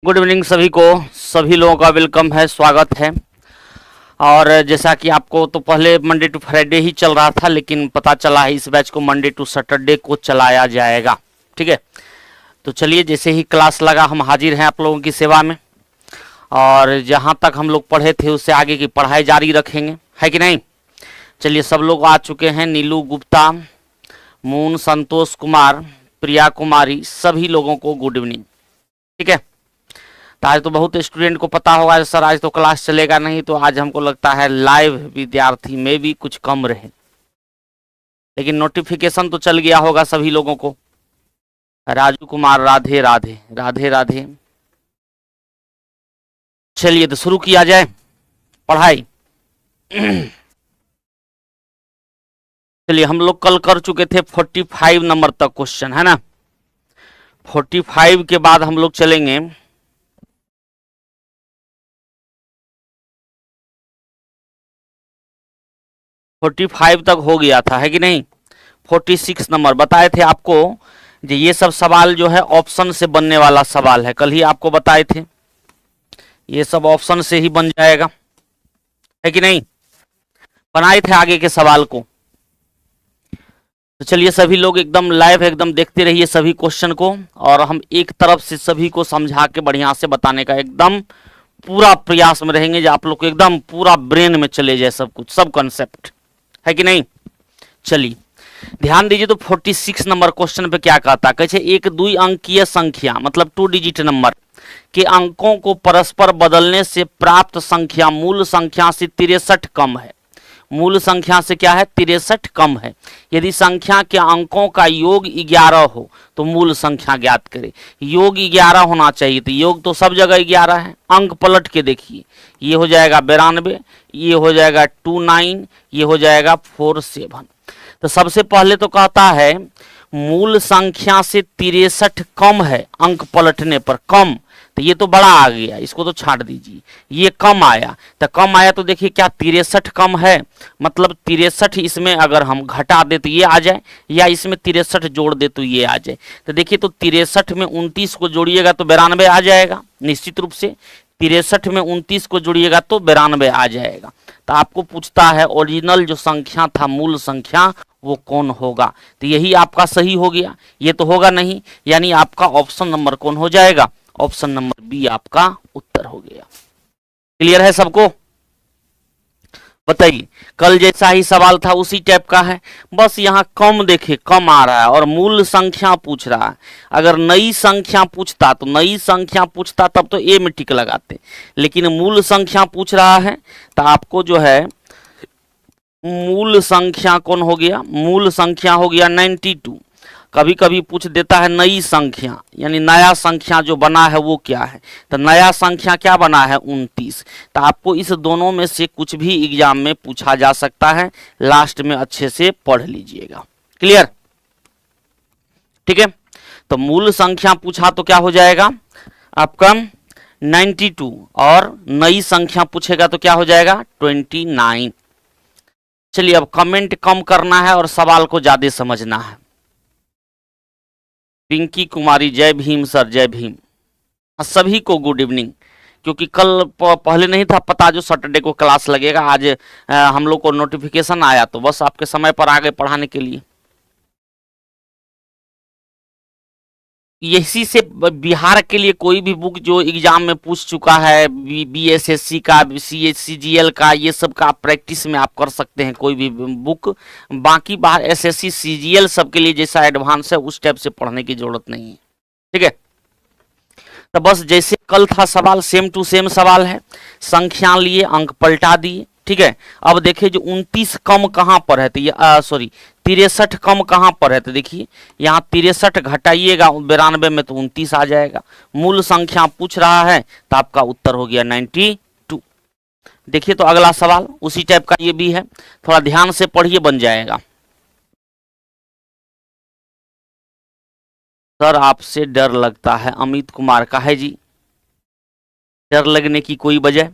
Good evening सभी को। सभी लोगों का वेलकम है, स्वागत है। और जैसा कि आपको तो पहले मंडे टू फ्राइडे ही चल रहा था, लेकिन पता चला है इस बैच को मंडे टू सैटरडे को चलाया जाएगा। ठीक है, तो चलिए, जैसे ही क्लास लगा हम हाजिर हैं आप लोगों की सेवा में। और जहां तक हम लोग पढ़े थे उससे आगे की पढ़ाई जारी रखेंगे, है कि नहीं। चलिए, सब लोग आ चुके हैं। नीलू गुप्ता, मून, संतोष कुमार, प्रिया कुमारी, सभी लोगों को गुड इवनिंग। ठीक है, तो आज तो बहुत स्टूडेंट को पता होगा सर आज तो क्लास चलेगा नहीं, तो आज हमको लगता है लाइव विद्यार्थी में भी कुछ कम रहे, लेकिन नोटिफिकेशन तो चल गया होगा सभी लोगों को। राजू कुमार, राधे राधे, राधे राधे। चलिए, तो शुरू किया जाए पढ़ाई। चलिए, हम लोग कल कर चुके थे 45 नंबर तक क्वेश्चन, है ना। 45 के बाद हम लोग चलेंगे 45 तक हो गया था, है कि नहीं। 46 नंबर बताए थे आपको। ये सब सवाल जो है ऑप्शन से बनने वाला सवाल है, कल ही आपको बताए थे। ये सब ऑप्शन से ही बन जाएगा, है कि नहीं। बनाए थे आगे के सवाल को। तो चलिए, सभी लोग एकदम लाइव एकदम देखते रहिए सभी क्वेश्चन को, और हम एक तरफ से सभी को समझा के बढ़िया से बताने का एकदम पूरा प्रयास में रहेंगे, जो आप लोग को एकदम पूरा ब्रेन में चले जाए सब कुछ, सब कंसेप्ट, है कि नहीं। चलिए, ध्यान दीजिए। तो 46 नंबर क्वेश्चन पे क्या कहता है, कैसे एक द्वि अंकीय संख्या मतलब 2 डिजिट नंबर के अंकों को परस्पर बदलने से प्राप्त संख्या मूल संख्या से 63 कम है। मूल संख्या से क्या है, 63 कम है। यदि संख्या के अंकों का योग 11 हो तो मूल संख्या ज्ञात करें। योग 11 होना चाहिए, तो योग तो सब जगह 11 है। अंक पलट के देखिए, ये हो जाएगा 92, ये हो जाएगा 29, ये हो जाएगा 47। तो सबसे पहले तो कहता है मूल संख्या से 63 कम है, अंक पलटने पर कम, तो ये तो बड़ा आ गया, इसको तो छांट दीजिए। ये कम आया, तो कम आया तो देखिए क्या 63 कम है, मतलब 63 इसमें अगर हम घटा दे तो ये आ जाए, या इसमें 63 जोड़ दे तो ये आ जाए। तो देखिए, तो 63 में 29 को जोड़िएगा तो 92 आ जाएगा निश्चित रूप से। 63 में 29 को जोड़िएगा तो 92 आ जाएगा। तो आपको पूछता है ओरिजिनल जो संख्या था, मूल संख्या, वो कौन होगा। तो यही आपका सही हो गया, ये तो होगा नहीं, यानी आपका ऑप्शन नंबर कौन हो जाएगा, ऑप्शन नंबर बी आपका उत्तर हो गया। क्लियर है सबको। बताइए, कल जैसा ही सवाल था उसी टाइप का है, बस यहाँ कम देखे, कम आ रहा है और मूल संख्या पूछ रहा है। अगर नई संख्या पूछता तो नई संख्या पूछता तब तो ए में टिक लगाते, लेकिन मूल संख्या पूछ रहा है तो आपको जो है मूल संख्या कौन हो गया, मूल संख्या हो गया 92। कभी कभी पूछ देता है नई संख्या, यानी नया संख्या जो बना है वो क्या है, तो नया संख्या क्या बना है 29। तो आपको इस दोनों में से कुछ भी एग्जाम में पूछा जा सकता है, लास्ट में अच्छे से पढ़ लीजिएगा। क्लियर, ठीक है। तो मूल संख्या पूछा तो क्या हो जाएगा आपका 92, और नई संख्या पूछेगा तो क्या हो जाएगा 29। चलिए, अब कमेंट कम करना है और सवाल को ज्यादा समझना है। पिंकी कुमारी, जय भीम सर, जय भीम। सभी को गुड इवनिंग। क्योंकि कल पहले नहीं था पता जो सैटरडे को क्लास लगेगा, आज हम लोग को नोटिफिकेशन आया, तो बस आपके समय पर आगे पढ़ाने के लिए। इसी से बिहार के लिए कोई भी बुक जो एग्जाम में पूछ चुका है, बीएसएससी का, सीजीएल का, ये सब का प्रैक्टिस में आप कर सकते हैं कोई भी बुक। बाकी बाहर एसएससी सीजीएल सबके लिए जैसा एडवांस है उस टाइप से पढ़ने की जरूरत नहीं है, ठीक है। तो बस जैसे कल था सवाल, सेम टू सेम सवाल है। संख्या लिए, अंक पलटा दिए, ठीक है। अब देखिए जो 29 कम कहाँ पर है, तो ये सॉरी 63 कम कहाँ पर है, तो देखिए यहाँ 63 घटाइएगा 92 में तो 29 आ जाएगा। मूल संख्या पूछ रहा है तो आपका उत्तर हो गया 92। देखिए, तो अगला सवाल उसी टाइप का ये भी है, थोड़ा ध्यान से पढ़िए, बन जाएगा। सर आपसे डर लगता है, अमित कुमार का है जी। डर लगने की कोई वजह,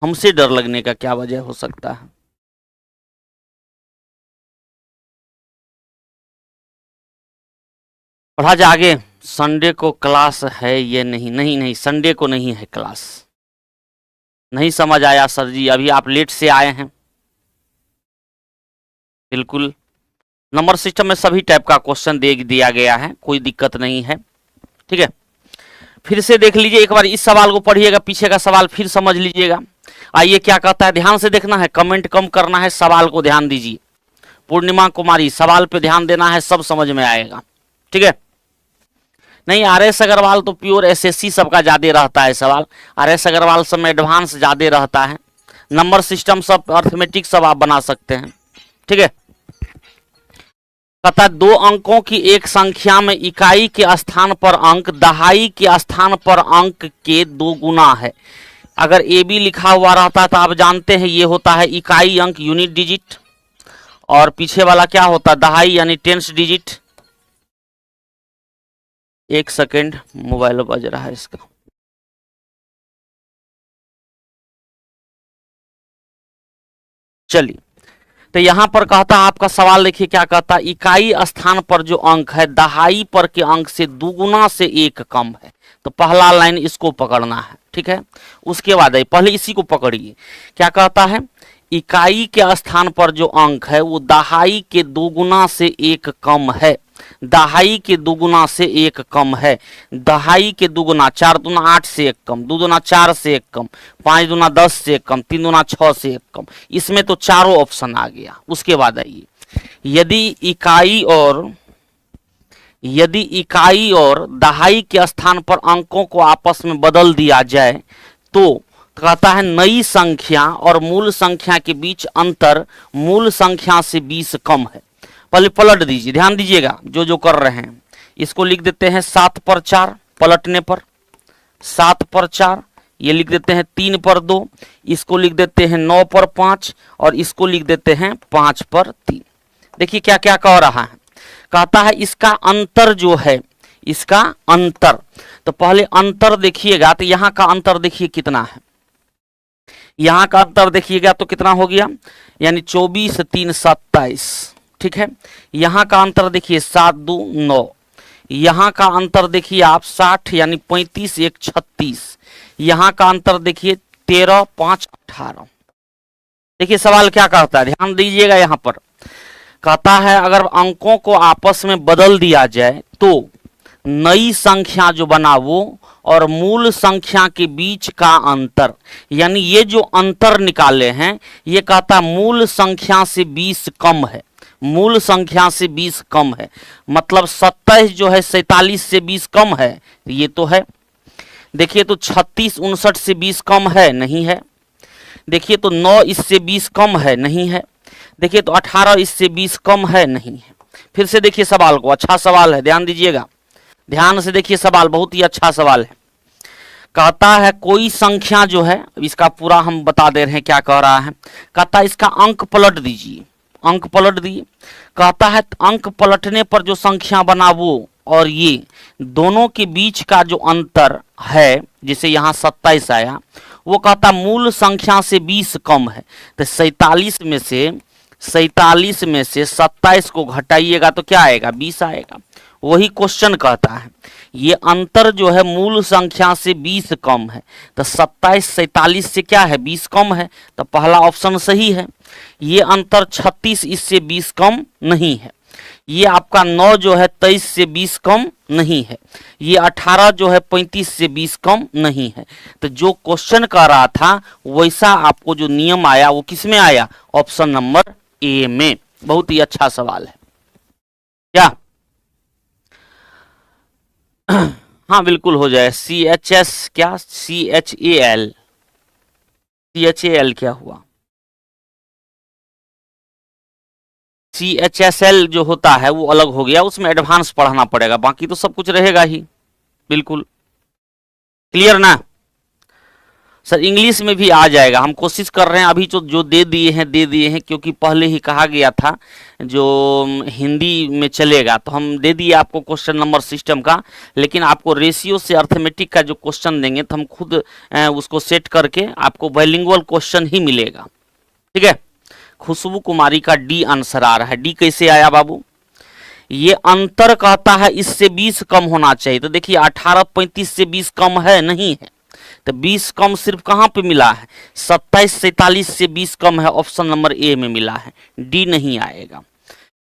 हमसे डर लगने का क्या वजह हो सकता है। पढ़ा जाए आगे। संडे को क्लास है ये नहीं, नहीं नहीं संडे को नहीं है क्लास। नहीं समझ आया सर जी, अभी आप लेट से आए हैं। बिल्कुल नंबर सिस्टम में सभी टाइप का क्वेश्चन दे दिया गया है, कोई दिक्कत नहीं है। ठीक है, फिर से देख लीजिए एक बार, इस सवाल को पढ़िएगा, पीछे का सवाल फिर समझ लीजिएगा। आइए क्या कहता है, ध्यान से देखना है, कमेंट कम करना है, सवाल को ध्यान दीजिए। पूर्णिमा कुमारी सवाल पे ध्यान देना है, सब समझ में आएगा। ठीक है, नहीं आरएस अग्रवाल तो प्योर एसएससी सबका ज्यादा रहता है सवाल, आरएस अग्रवाल सब में एडवांस ज्यादा रहता है। नंबर सिस्टम सब अर्थमेटिक सब आप बना सकते हैं। ठीक है, तथा दो अंकों की एक संख्या में इकाई के स्थान पर अंक दहाई के स्थान पर अंक के 2 गुना है। अगर ए बी लिखा हुआ रहता है तो आप जानते हैं ये होता है इकाई अंक यूनिट डिजिट, और पीछे वाला क्या होता है दहाई यानी टेंस डिजिट। एक सेकेंड, मोबाइल बज रहा है इसका। चलिए, तो यहां पर कहता है आपका सवाल देखिए क्या कहता है, इकाई स्थान पर जो अंक है दहाई पर के अंक से 2 गुना से 1 कम है। तो पहला लाइन इसको पकड़ना है। ठीक है, उसके बाद पहले इसी को पकड़िए, क्या कहता है, इकाई के स्थान पर जो अंक है वो दहाई के 2 गुना से 1 कम है। दहाई के 2 गुना से 1 कम है। दहाई के 2 गुना, 4 दूना 8 से 1 कम, 2 दूना 4 से 1 कम, 5 दूना 10 से 1 कम, 3 दूना 6 से 1 कम। इसमें तो चारों ऑप्शन आ गया। उसके बाद आइए, यदि इकाई और दहाई के स्थान पर अंकों को आपस में बदल दिया जाए तो कहता है नई संख्या और मूल संख्या के बीच अंतर मूल संख्या से 20 कम है। पहले पलट दीजिए, ध्यान दीजिएगा जो जो कर रहे हैं। इसको लिख देते हैं 7 पर 4, पलटने पर 7 पर 4, ये लिख देते हैं 3 पर 2, इसको लिख देते हैं 9 पर 5, और इसको लिख देते हैं 5 पर 3। देखिए क्या क्या कह रहा है, कहता है इसका अंतर जो है, इसका अंतर, तो पहले अंतर देखिएगा तो यहां का अंतर देखिए कितना है। यहां का अंतर देखिएगा तो कितना हो गया, यानी 24 3 27। ठीक है, यहां का अंतर देखिए 7 2 9। यहां का अंतर देखिए आप 60 यानी 35 1 36। यहां का अंतर देखिए 13 5 18। देखिए सवाल क्या कहता है, ध्यान दीजिएगा। यहां पर कहता है अगर अंकों को आपस में बदल दिया जाए तो नई संख्या जो बना वो और मूल संख्या के बीच का अंतर, यानी ये जो अंतर निकाले हैं ये कहता मूल संख्या से 20 कम है। मूल संख्या से 20 कम है, मतलब 27 जो है 47 से 20 कम है, ये तो है। देखिए तो 36 59 से 20 कम है, नहीं है। देखिए तो 9 इससे 20 कम है, नहीं है। देखिए तो 18 इससे 20 कम है, नहीं है। फिर से देखिए सवाल को, अच्छा सवाल है, ध्यान दीजिएगा, ध्यान से देखिए सवाल, बहुत ही अच्छा सवाल है। कहता है कोई संख्या जो है, इसका पूरा हम बता दे रहे हैं क्या कह रहा है। कहता है इसका अंक पलट दीजिए, अंक पलट दिए। कहता है अंक पलटने पर जो संख्या बना वो और ये दोनों के बीच का जो अंतर है, जैसे यहाँ 27 आया, वो कहता मूल संख्या से 20 कम है। तो 47 में से 27 को घटाइएगा तो क्या आएगा, 20 आएगा। वही क्वेश्चन कहता है ये अंतर जो है मूल संख्या से 20 कम है। तो 27 47 से क्या है, 20 कम है, तो पहला ऑप्शन सही है। ये अंतर 36 इससे 20 कम नहीं है। ये आपका 9 जो है 23 से 20 कम नहीं है। ये 18 जो है 35 से 20 कम नहीं है। तो जो क्वेश्चन कर रहा था वैसा आपको जो नियम आया वो किस में आया, ऑप्शन नंबर ए में। बहुत ही अच्छा सवाल है क्या। हाँ बिल्कुल हो जाए। CHS क्या, CHAL, CHAL क्या हुआ, CHSL जो होता है वो अलग हो गया, उसमें एडवांस पढ़ना पड़ेगा, बाकी तो सब कुछ रहेगा ही। बिल्कुल क्लियर ना सर, इंग्लिश में भी आ जाएगा, हम कोशिश कर रहे हैं अभी जो दे दिए हैं, क्योंकि पहले ही कहा गया था जो हिंदी में चलेगा तो हम दे दिए आपको क्वेश्चन नंबर सिस्टम का, लेकिन आपको रेशियो से अर्थमेटिक का जो क्वेश्चन देंगे तो हम खुद उसको सेट करके आपको बाइलिंगुअल क्वेश्चन ही मिलेगा। ठीक है, खुशबू कुमारी का डी आंसर आ रहा है। डी कैसे आया बाबू, ये अंतर कहता है इससे 20 कम होना चाहिए। तो देखिए 18:35 से 20 कम है, नहीं है। तो 20 कम सिर्फ कहाँ पे मिला है? 27:47 से 20 कम है, ऑप्शन नंबर ए में मिला है, डी नहीं आएगा।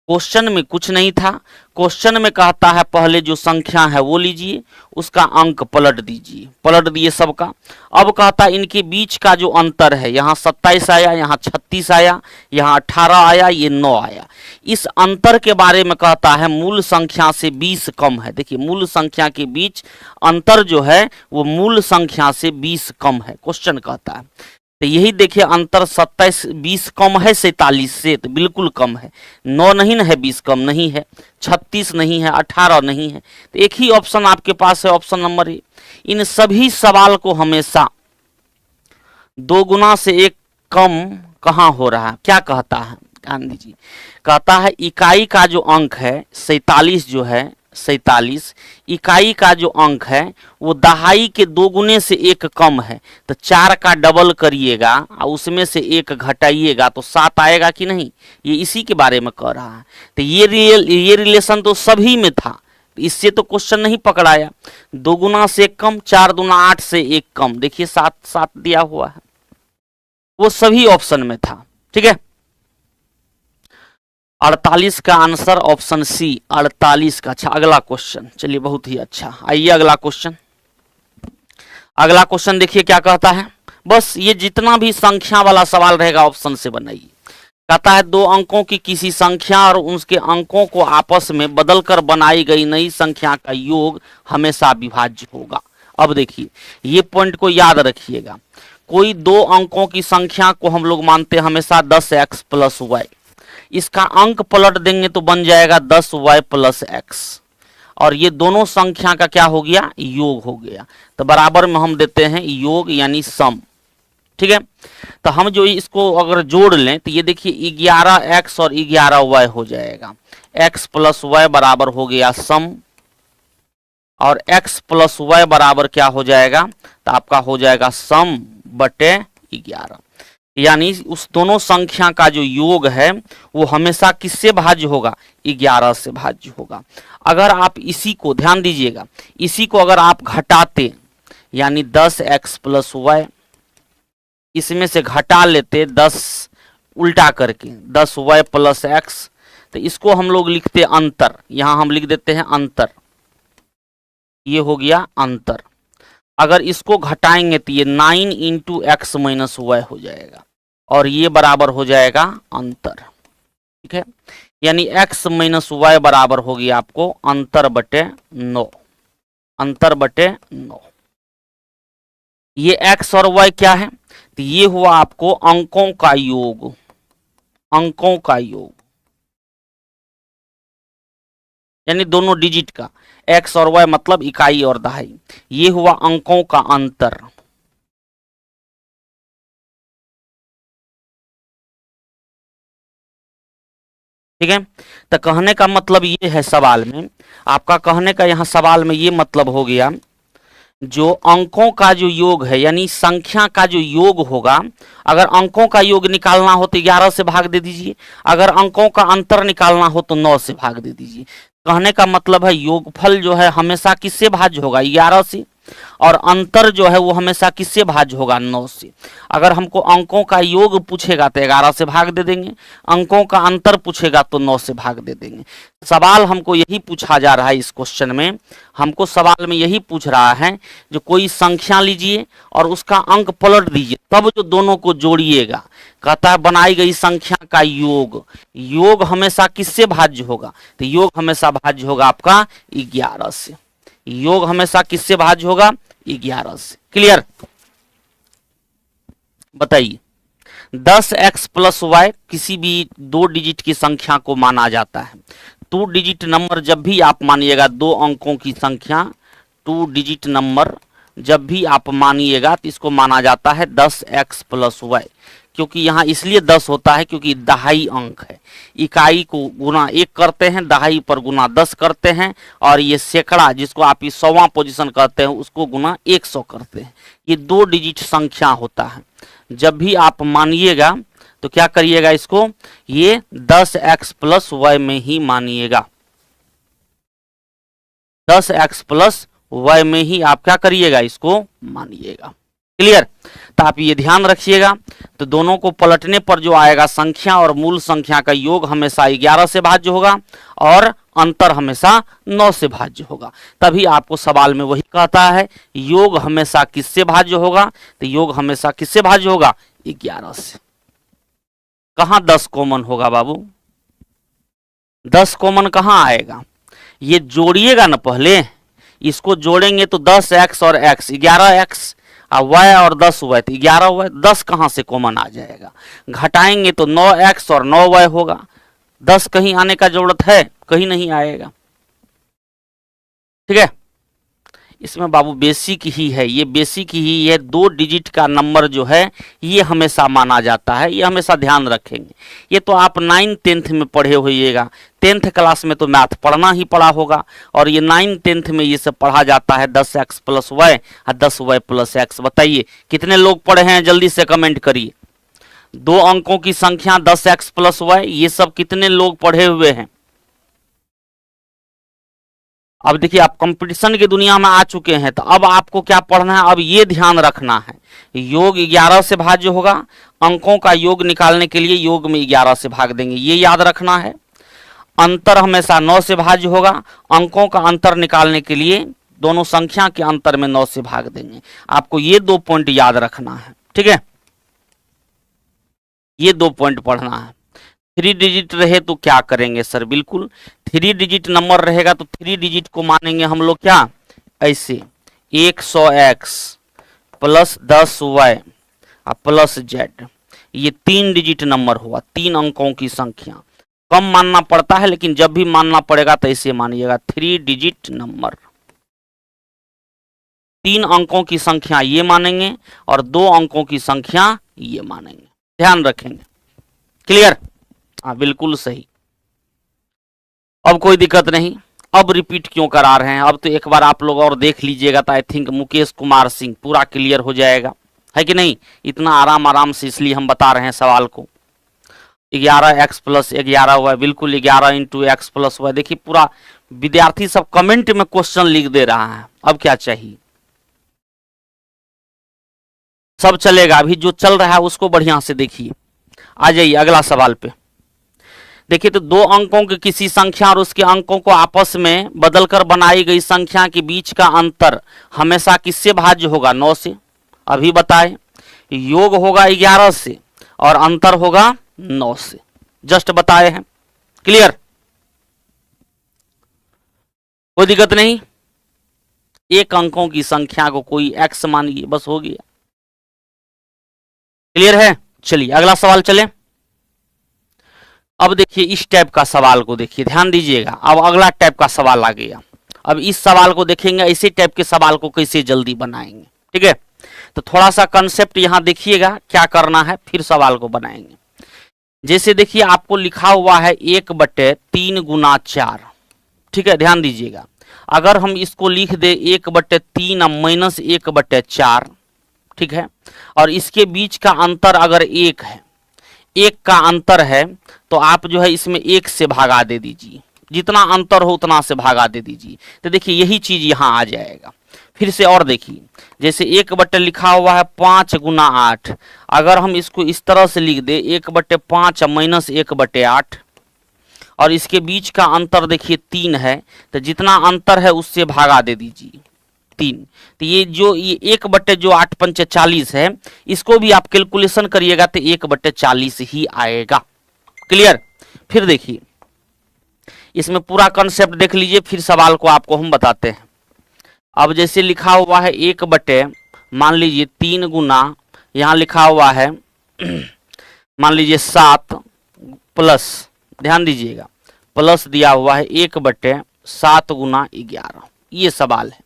क्वेश्चन में कुछ नहीं था। क्वेश्चन में कहता है पहले जो संख्या है वो लीजिए, उसका अंक पलट दीजिए, पलट दिए सबका। अब कहता है इनके बीच का जो अंतर है, यहाँ 27 आया, यहाँ 36 आया, यहाँ 18 आया, ये 9 आया। इस अंतर के बारे में कहता है मूल संख्या से 20 कम है। देखिए मूल संख्या के बीच अंतर जो है वो मूल संख्या से 20 कम है, क्वेश्चन कहता है। तो यही देखिए अंतर 20 कम है 47 से, तो बिल्कुल कम है। 9 नहीं है, 20 कम नहीं है, 36 नहीं है, 18 नहीं है। तो एक ही ऑप्शन आपके पास है, ऑप्शन नंबर ए। इन सभी सवाल को हमेशा 2 गुना से 1 कम कहाँ हो रहा है, क्या कहता है, ध्यान दीजिए। कहता है इकाई का जो अंक है 47 जो है, 47 इकाई का जो अंक है वो दहाई के 2 गुने से 1 कम है। तो 4 का डबल करिएगा और उसमें से 1 घटाइएगा तो 7 आएगा कि नहीं, ये इसी के बारे में कह रहा है। तो ये रिलेशन तो सभी में था, इससे तो क्वेश्चन नहीं पकड़ाया। 2 गुना से 1 कम, 4 दूना 8 से 1 कम, देखिए 7 दिया हुआ है, वो सभी ऑप्शन में था। ठीक है, 48 का आंसर ऑप्शन सी, 48 का। अच्छा अगला क्वेश्चन, चलिए बहुत ही अच्छा, आइए अगला क्वेश्चन। अगला क्वेश्चन देखिए क्या कहता है, बस ये जितना भी संख्या वाला सवाल रहेगा ऑप्शन से बनाइए। कहता है 2 अंकों की किसी संख्या और उसके अंकों को आपस में बदलकर बनाई गई नई संख्या का योग हमेशा विभाज्य होगा। अब देखिए ये पॉइंट को याद रखिएगा। कोई 2 अंकों की संख्या को हम लोग मानते हैं हमेशा 10x + y, इसका अंक पलट देंगे तो बन जाएगा 10y + x, और ये दोनों संख्या का क्या हो गया, योग हो गया। तो बराबर में हम देते हैं योग यानी सम। ठीक है, तो हम जो इसको अगर जोड़ लें तो ये देखिए 11x और 11y हो जाएगा। x + y बराबर हो गया सम, और x + y बराबर क्या हो जाएगा, तो आपका हो जाएगा सम बटे 11। यानी उस दोनों संख्या का जो योग है वो हमेशा किससे भाज्य होगा, 11 से भाज्य होगा। अगर आप इसी को ध्यान दीजिएगा, इसी को अगर आप घटाते यानी 10x + y, इसमें से घटा लेते 10 उल्टा करके 10y + x, तो इसको हम लोग लिखते अंतर, यहां हम लिख देते हैं अंतर, ये हो गया अंतर। अगर इसको घटाएंगे तो ये 9 × x - y हो जाएगा, और ये बराबर हो जाएगा अंतर। ठीक है, यानी x - y बराबर हो गया आपको अंतर बटे 9, अंतर बटे 9। ये x और y क्या है, तो ये हुआ आपको अंकों का योग, अंकों का योग यानी दोनों डिजिट का, x और y मतलब इकाई और दहाई। ये हुआ अंकों का अंतर। ठीक है, तो कहने का मतलब ये है सवाल में, आपका कहने का यहाँ सवाल में ये मतलब हो गया, जो अंकों का जो योग है यानी संख्या का जो योग होगा, अगर अंकों का योग निकालना हो तो 11 से भाग दे दीजिए, अगर अंकों का अंतर निकालना हो तो 9 से भाग दे दीजिए। कहने का मतलब है योगफल जो है हमेशा किससे भाज्य होगा, 11 से, और अंतर जो है वो हमेशा किससे भाज्य होगा, 9 से। अगर हमको अंकों का योग पूछेगा तो 11 से भाग दे देंगे, अंकों का अंतर पूछेगा तो 9 से भाग दे देंगे। सवाल हमको यही पूछा जा रहा है, इस क्वेश्चन में हमको सवाल में यही पूछ रहा है, जो कोई संख्या लीजिए और उसका अंक पलट दीजिए, तब जो दोनों को जोड़िएगा, कहता है बनाई गई संख्या का योग, योग हमेशा किससे भाज्य होगा, तो योग हमेशा भाज्य होगा आपका 11 से, योग हमेशा किससे भाज्य होगा, 11 से। क्लियर, बताइए 10x + y किसी भी 2 डिजिट की संख्या को माना जाता है। 2 डिजिट नंबर जब भी आप मानिएगा, 2 अंकों की संख्या 2 डिजिट नंबर जब भी आप मानिएगा तो इसको माना जाता है 10x + y, क्योंकि यहाँ इसलिए 10 होता है क्योंकि दहाई अंक है, इकाई को गुना 1 करते हैं, दहाई पर गुना 10 करते हैं, और ये सैकड़ा जिसको आप 100वां पोजीशन कहते हैं उसको गुना 100 करते हैं। ये 2 डिजिट संख्या होता है। जब भी आप मानिएगा तो क्या करिएगा, इसको ये 10x + y में ही मानिएगा। 10x प्लस y में ही आप क्या करिएगा, इसको मानिएगा। क्लियर? तो आप ये ध्यान रखिएगा। तो दोनों को पलटने पर जो आएगा संख्या और मूल संख्या का योग हमेशा 11 से भाज्य होगा और अंतर हमेशा 9 से भाज्य होगा। तभी आपको सवाल में वही कहता है योग हमेशा किससे भाज्य होगा, तो योग हमेशा किससे भाज्य होगा, 11 से। कहां 10 कॉमन होगा बाबू, 10 कॉमन कहां आएगा, ये जोड़िएगा ना, पहले इसको जोड़ेंगे तो 10x और x 11x और y और 10y तो 11y, 10 कहां से कॉमन आ जाएगा, घटाएंगे तो 9x और 9y होगा। 10 कहीं आने का जरूरत है, कहीं नहीं आएगा। ठीक है, इसमें बाबू बेसिक ही है, ये बेसिक ही, ये 2 डिजिट का नंबर जो है ये हमेशा माना जाता है, ये हमेशा ध्यान रखेंगे। ये तो आप 9th 10th में पढ़े होइएगा, 10th क्लास में तो मैथ पढ़ना ही पड़ा होगा, और ये 9th 10th में ये सब पढ़ा जाता है 10x प्लस वाई और 10y प्लस एक्स। बताइए कितने लोग पढ़े हैं, जल्दी से कमेंट करिए। 2 अंकों की संख्या 10x प्लस वाई, ये सब कितने लोग पढ़े हुए हैं। अब देखिए आप कंपटीशन की दुनिया में आ चुके हैं, तो अब आपको क्या पढ़ना है, अब ये ध्यान रखना है योग 11 से भाज्य होगा, अंकों का योग निकालने के लिए योग में 11 से भाग देंगे, ये याद रखना है। अंतर हमेशा 9 से भाज्य होगा, अंकों का अंतर निकालने के लिए दोनों संख्या के अंतर में 9 से भाग देंगे। आपको ये 2 पॉइंट याद रखना है। ठीक है, ये 2 पॉइंट पढ़ना है। 3 डिजिट रहे तो क्या करेंगे सर, बिल्कुल 3 डिजिट नंबर रहेगा तो 3 डिजिट को मानेंगे हम लोग क्या, ऐसे 100x plus 10y plus z, ये 3 डिजिट नंबर हुआ, 3 अंकों की संख्या। कम मानना पड़ता है लेकिन जब भी मानना पड़ेगा तो ऐसे मानिएगा 3 डिजिट नंबर, 3 अंकों की संख्या ये मानेंगे और 2 अंकों की संख्या ये मानेंगे, ध्यान रखेंगे। क्लियर? हाँ बिल्कुल सही। अब कोई दिक्कत नहीं, अब रिपीट क्यों करा रहे हैं, अब तो एक बार आप लोग और देख लीजिएगा तो आई थिंक मुकेश कुमार सिंह पूरा क्लियर हो जाएगा, है कि नहीं। इतना आराम आराम से इसलिए हम बता रहे हैं सवाल को। 11x प्लस 11y, बिल्कुल 11 इंटू एक्स प्लस वाई। देखिए पूरा विद्यार्थी सब कमेंट में क्वेश्चन लिख दे रहा है, अब क्या चाहिए, सब चलेगा। अभी जो चल रहा है उसको बढ़िया से देखिए। आ जाइए अगला सवाल पे। देखिए तो 2 अंकों की किसी संख्या और उसके अंकों को आपस में बदलकर बनाई गई संख्या के बीच का अंतर हमेशा किससे भाज्य होगा, 9 से। अभी बताएं, योग होगा 11 से और अंतर होगा 9 से, जस्ट बताए हैं। क्लियर? कोई दिक्कत नहीं, एक अंकों की संख्या को कोई x मानिए, बस हो गया। क्लियर है? चलिए अगला सवाल चले। अब देखिए इस टाइप का सवाल को देखिए, ध्यान दीजिएगा। अब अगला टाइप का सवाल आ गया। अब इस सवाल को देखेंगे, इसी टाइप के सवाल को कैसे जल्दी बनाएंगे। ठीक है, तो थोड़ा सा कंसेप्ट यहां देखिएगा क्या करना है, फिर सवाल को बनाएंगे। जैसे देखिए आपको लिखा हुआ है 1/3 गुना 4। ठीक है, ध्यान दीजिएगा। अगर हम इसको लिख दे 1/3 माइनस 1/4, ठीक है, और इसके बीच का अंतर अगर 1 है, 1 का अंतर है, तो आप जो है इसमें 1 से भागा दे दीजिए, जितना अंतर हो उतना से भागा दे दीजिए। तो देखिए यही चीज यहां आ जाएगा। फिर से और देखिए, जैसे 1 लिखा हुआ है 5 गुना 8, अगर हम इसको इस तरह से लिख दे 1/5 माइनस 1/8, और इसके बीच का अंतर देखिए 3 है, तो जितना अंतर है उससे भागा दे दीजिए 3। तो ये जो 1/8 पंचे 40 है, इसको भी आप कैलकुलेशन करिएगा तो 1/40 ही आएगा। क्लियर? फिर देखिए इसमें पूरा कंसेप्ट देख लीजिए, फिर सवाल को आपको हम बताते हैं। अब जैसे लिखा हुआ है 1 मान लीजिए 3 गुना, यहां लिखा हुआ है मान लीजिए 7 प्लस, ध्यान दीजिएगा प्लस दिया हुआ है 1/7 गुना 11, ये सवाल है।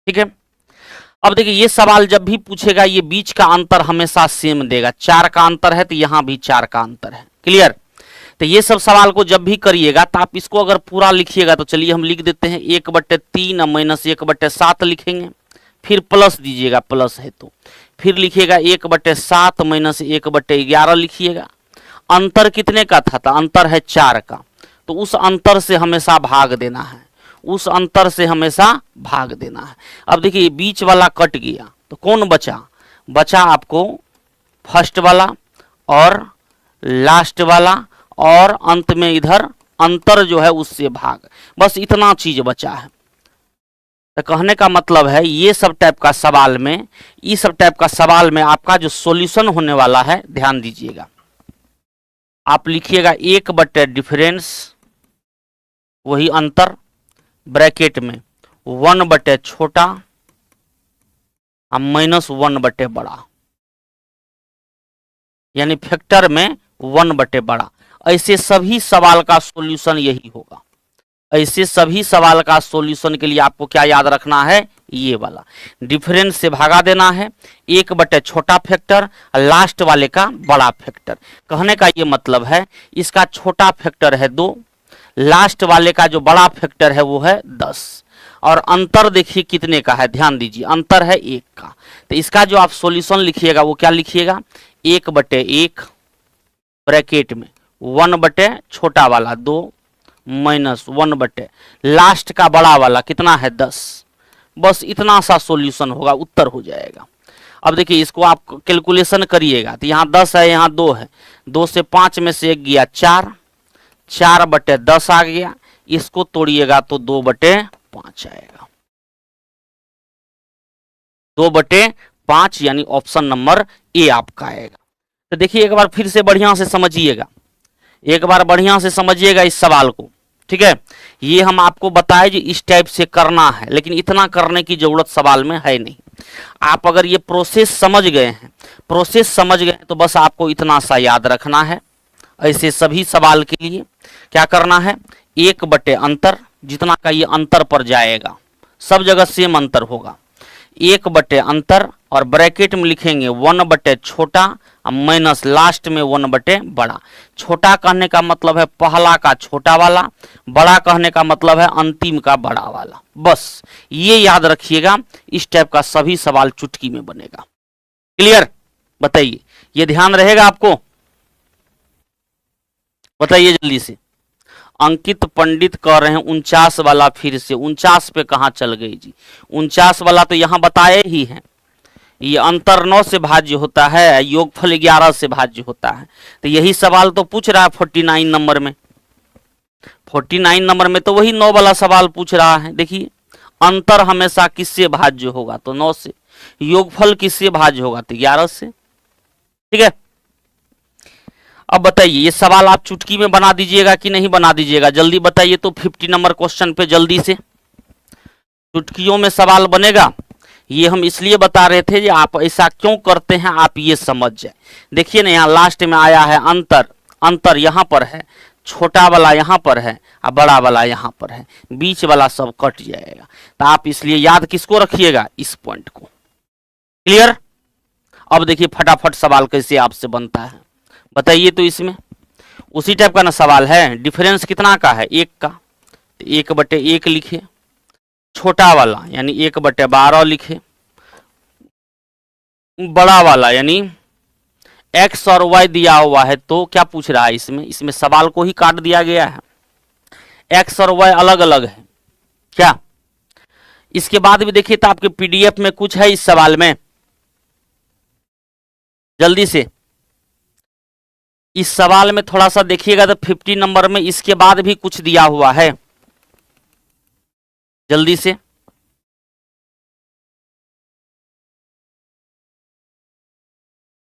ठीक है, अब देखिए ये सवाल जब भी पूछेगा ये बीच का अंतर हमेशा सेम देगा। 4 का अंतर है तो यहां भी 4 का अंतर है। क्लियर? तो ये सब सवाल को जब भी करिएगा तो आप इसको अगर पूरा लिखिएगा, तो चलिए हम लिख देते हैं 1/3 माइनस 1/7 लिखेंगे, फिर प्लस दीजिएगा, प्लस है तो फिर लिखिएगा 1/7 माइनस 1/11 लिखिएगा। अंतर कितने का था? तो अंतर है 4 का, तो उस अंतर से हमेशा भाग देना है। उस अंतर से हमेशा भाग देना है। अब देखिए बीच वाला कट गया तो कौन बचा? बचा आपको फर्स्ट वाला और लास्ट वाला, और अंत में इधर अंतर जो है उससे भाग, बस इतना चीज बचा है। तो कहने का मतलब है ये सब टाइप का सवाल में, इस सब टाइप का सवाल में आपका जो सॉल्यूशन होने वाला है, ध्यान दीजिएगा, आप लिखिएगा 1 डिफरेंस, वही अंतर, ब्रैकेट में 1 छोटा और -1 बड़ा, यानी फैक्टर में 1 बड़ा। ऐसे सभी सवाल का सॉल्यूशन यही होगा। ऐसे सभी सवाल का सॉल्यूशन के लिए आपको क्या याद रखना है? ये वाला डिफरेंस से भागा देना है, 1 छोटा फैक्टर, लास्ट वाले का बड़ा फैक्टर। कहने का ये मतलब है इसका छोटा फैक्टर है 2, लास्ट वाले का जो बड़ा फैक्टर है वो है 10, और अंतर देखिए कितने का है, ध्यान दीजिए, अंतर है 1 का। तो इसका जो आप सॉल्यूशन लिखिएगा वो क्या लिखिएगा? 1/1 ब्रैकेट में 1 छोटा वाला 2 -1 लास्ट का बड़ा वाला कितना है 10, बस इतना सा सॉल्यूशन होगा, उत्तर हो जाएगा। अब देखिए इसको आप कैलकुलेशन करिएगा तो यहाँ 10 है, यहाँ 2 है, 2 से 5 में से 1 गया 4, 4/10 आ गया, इसको तोड़िएगा तो 2/5 आएगा, 2/5, यानी ऑप्शन नंबर ए आपका आएगा। तो देखिए एक बार फिर से बढ़िया से समझिएगा, एक बार बढ़िया से समझिएगा इस सवाल को, ठीक है। ये हम आपको बताए जी इस टाइप से करना है, लेकिन इतना करने की जरूरत सवाल में है नहीं। आप अगर ये प्रोसेस समझ गए हैं, प्रोसेस समझ गए तो बस आपको इतना सा याद रखना है। ऐसे सभी सवाल के लिए क्या करना है? 1 अंतर, जितना का ये अंतर पर जाएगा सब जगह सेम अंतर होगा, 1 अंतर, और ब्रैकेट में लिखेंगे 1 छोटा माइनस लास्ट में 1 बड़ा। छोटा कहने का मतलब है पहला का छोटा वाला, बड़ा कहने का मतलब है अंतिम का बड़ा वाला। बस ये याद रखिएगा, इस टाइप का सभी सवाल चुटकी में बनेगा। क्लियर? बताइए, ये ध्यान रहेगा आपको? बताइए जल्दी से। अंकित पंडित कह रहे हैं 49 वाला, फिर से 49 पे कहां चल गई जी? 49 वाला तो यहां बताए ही है, ये अंतर 9 से भाज्य होता है, योगफल 11 से भाज्य होता है। तो यही सवाल तो पूछ रहा है 49 नंबर में, 49 नंबर में तो वही 9 वाला सवाल पूछ रहा है। देखिए अंतर हमेशा किससे भाज्य होगा? तो 9 से। योगफल किससे भाज्य होगा? तो 11 से। ठीक है, अब बताइए ये सवाल आप चुटकी में बना दीजिएगा कि नहीं बना दीजिएगा? जल्दी बताइए तो 50 नंबर क्वेश्चन पे जल्दी से। चुटकियों में सवाल बनेगा, ये हम इसलिए बता रहे थे कि आप ऐसा क्यों करते हैं, आप ये समझ जाए। देखिए ना यहाँ लास्ट में आया है अंतर, अंतर यहाँ पर है, छोटा वाला यहाँ पर है और बड़ा वाला यहाँ पर है, बीच वाला सब कट जाएगा। तो आप इसलिए याद किसको रखिएगा? इस पॉइंट को। क्लियर? अब देखिए फटाफट सवाल कैसे आपसे बनता है, बताइए तो। इसमें उसी टाइप का ना सवाल है, डिफरेंस कितना का है? 1 का, 1/1 लिखे, छोटा वाला यानी 1/12 लिखे, बड़ा वाला यानी x और y दिया हुआ है, तो क्या पूछ रहा है इसमें? इसमें सवाल को ही काट दिया गया है, x और y अलग अलग है क्या? इसके बाद भी देखिए तो आपके पीडीएफ में कुछ है इस सवाल में, जल्दी से इस सवाल में थोड़ा सा देखिएगा तो 50 नंबर में इसके बाद भी कुछ दिया हुआ है, जल्दी से।